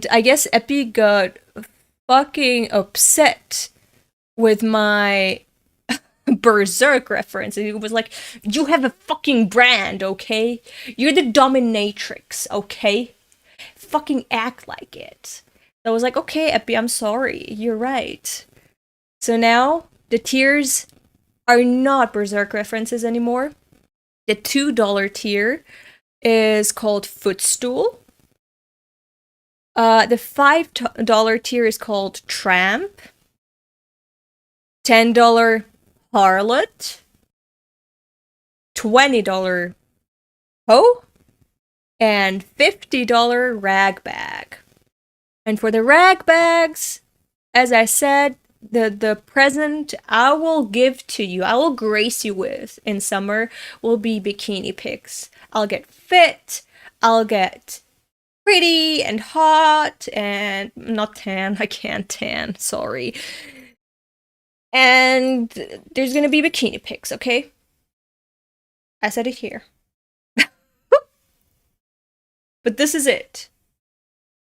I guess Epi got fucking upset with my Berserk reference. It was like, you have a fucking brand, okay? You're the dominatrix, okay? Fucking act like it. So I was like, okay, Epi, I'm sorry. You're right. So now, the tiers are not Berserk references anymore. The $2 tier is called Footstool. The $5 tier is called Tramp. $10 Harlot. $20 Hoe. And $50 Ragbag. And for the Ragbags, as I said, the present I will give to you, I will grace you with in summer will be bikini pics. I'll get fit, I'll get pretty and hot and not tan. I can't tan, sorry. And there's gonna be bikini pics, okay? I said it here. But this is it.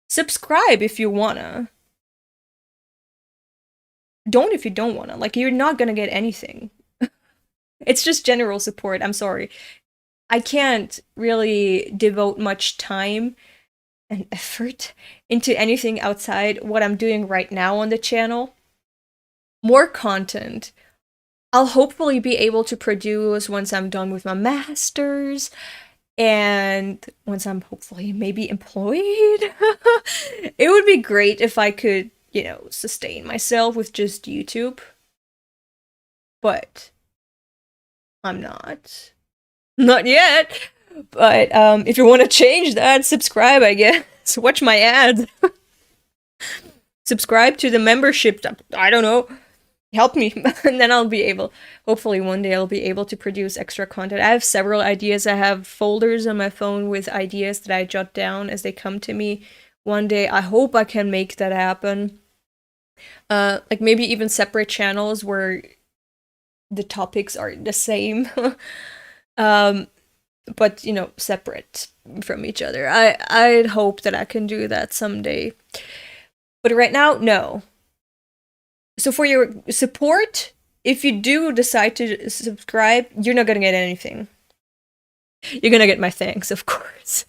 Subscribe if you wanna. Don't if you don't wanna. Like, you're not gonna get anything. It's just general support, I'm sorry. I can't really devote much time and effort into anything outside what I'm doing right now on the channel. More content I'll hopefully be able to produce once I'm done with my masters and once I'm hopefully maybe employed. It would be great if I could, sustain myself with just YouTube. But I'm not. Not yet. But if you want to change that, subscribe, I guess. Watch my ads. Subscribe to the membership. I don't know. Help me. And then I'll be able, hopefully one day I'll be able to produce extra content. I have several ideas. I have folders on my phone with ideas that I jot down as they come to me. One day I hope I can make that happen. Like maybe even separate channels where the topics are the same. But separate from each other. I'd hope that I can do that someday. But right now, no. So for your support, if you do decide to subscribe, you're not gonna get anything. You're gonna get my thanks, of course.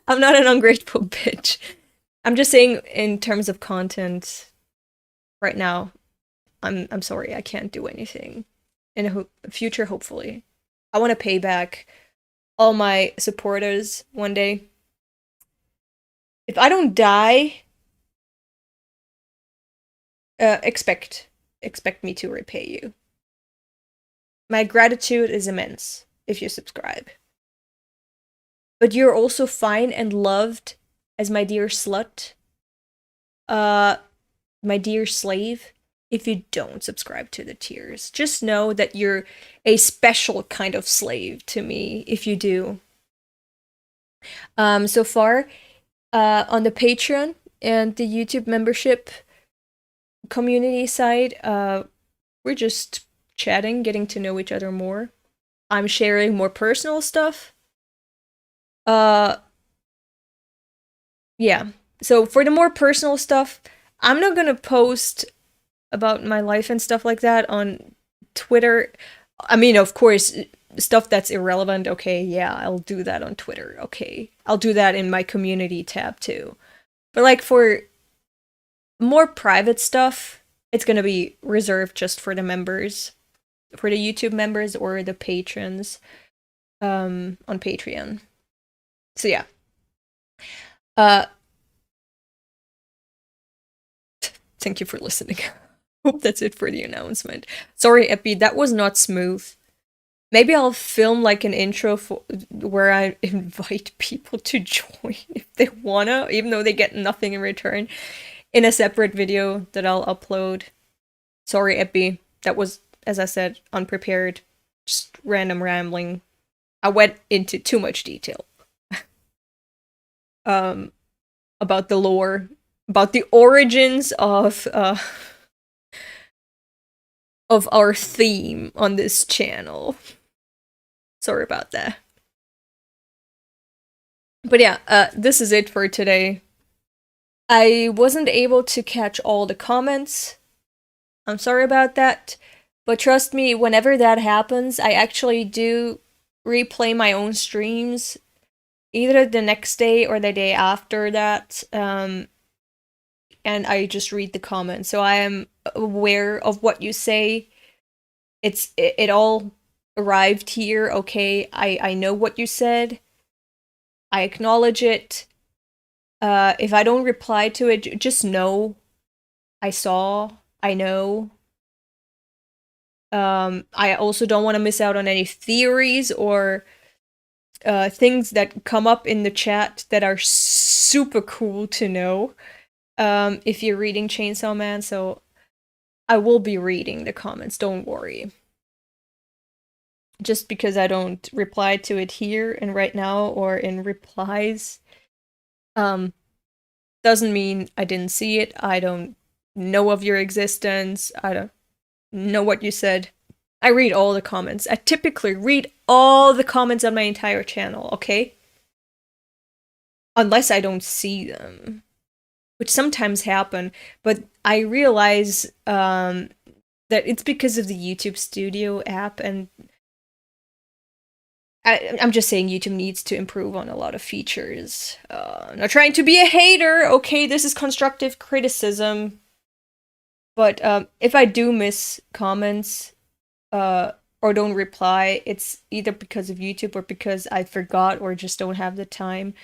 I'm not an ungrateful bitch. I'm just saying in terms of content, right now, I'm sorry, I can't do anything. In the future, hopefully. I want to pay back all my supporters one day. If I don't die, expect me to repay you. My gratitude is immense if you subscribe. But you're also fine and loved as my dear slut. My dear slave. If you don't subscribe to the tiers, just know that you're a special kind of slave to me if you do. So far, on the Patreon and the YouTube membership community side, we're just chatting, getting to know each other more. I'm sharing more personal stuff Yeah. So for the more personal stuff, I'm not gonna post about my life and stuff like that on Twitter. I mean, of course, stuff that's irrelevant, okay, yeah, I'll do that on Twitter, okay. I'll do that in my community tab too. But like for more private stuff, it's gonna be reserved just for the members, for the YouTube members or the patrons on Patreon. So yeah. Thank you for listening. Hope that's it for the announcement. Sorry, Epi, that was not smooth. Maybe I'll film like an intro where I invite people to join if they wanna, even though they get nothing in return, in a separate video that I'll upload. Sorry, Epi. That was, as I said, unprepared. Just random rambling. I went into too much detail. About the lore, about the origins of our theme on this channel. Sorry about that. But yeah, this is it for today. I wasn't able to catch all the comments. I'm sorry about that. But trust me, whenever that happens, I actually do replay my own streams, either the next day or the day after that, and I just read the comments. So I am aware of what you say. It all arrived here, okay? I know what you said. I acknowledge it. If I don't reply to it, just know I saw, I know. I also don't want to miss out on any theories or things that come up in the chat that are super cool to know if you're reading Chainsaw Man, so I will be reading the comments, don't worry. Just because I don't reply to it here and right now or in replies doesn't mean I didn't see it. I don't know of your existence. I don't know what you said. I read all the comments. I typically read all the comments on my entire channel, okay? Unless I don't see them, which sometimes happen, but I realize that it's because of the YouTube Studio app, and I'm just saying YouTube needs to improve on a lot of features. I'm not trying to be a hater, okay? This is constructive criticism. But if I do miss comments or don't reply, it's either because of YouTube or because I forgot or just don't have the time.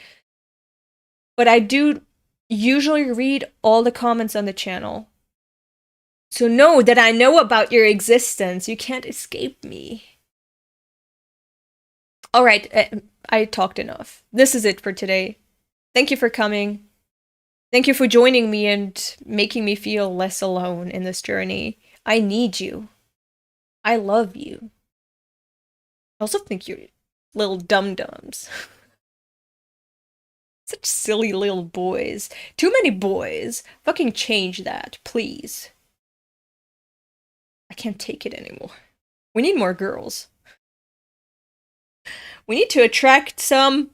But I do usually read all the comments on the channel. So know that I know about your existence. You can't escape me. Alright, I talked enough. This is it for today. Thank you for coming. Thank you for joining me and making me feel less alone in this journey. I need you. I love you. I also think you're little dum-dums. Such silly little boys. Too many boys. Fucking change that, please. I can't take it anymore. We need more girls. We need to attract some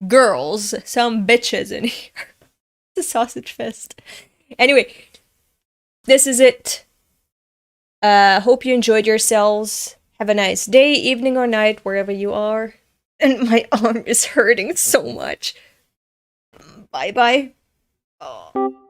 girls, some bitches in here. The sausage fest. Anyway, this is it. Hope you enjoyed yourselves. Have a nice day, evening, or night, wherever you are. And my arm is hurting so much. Bye-bye. Oh.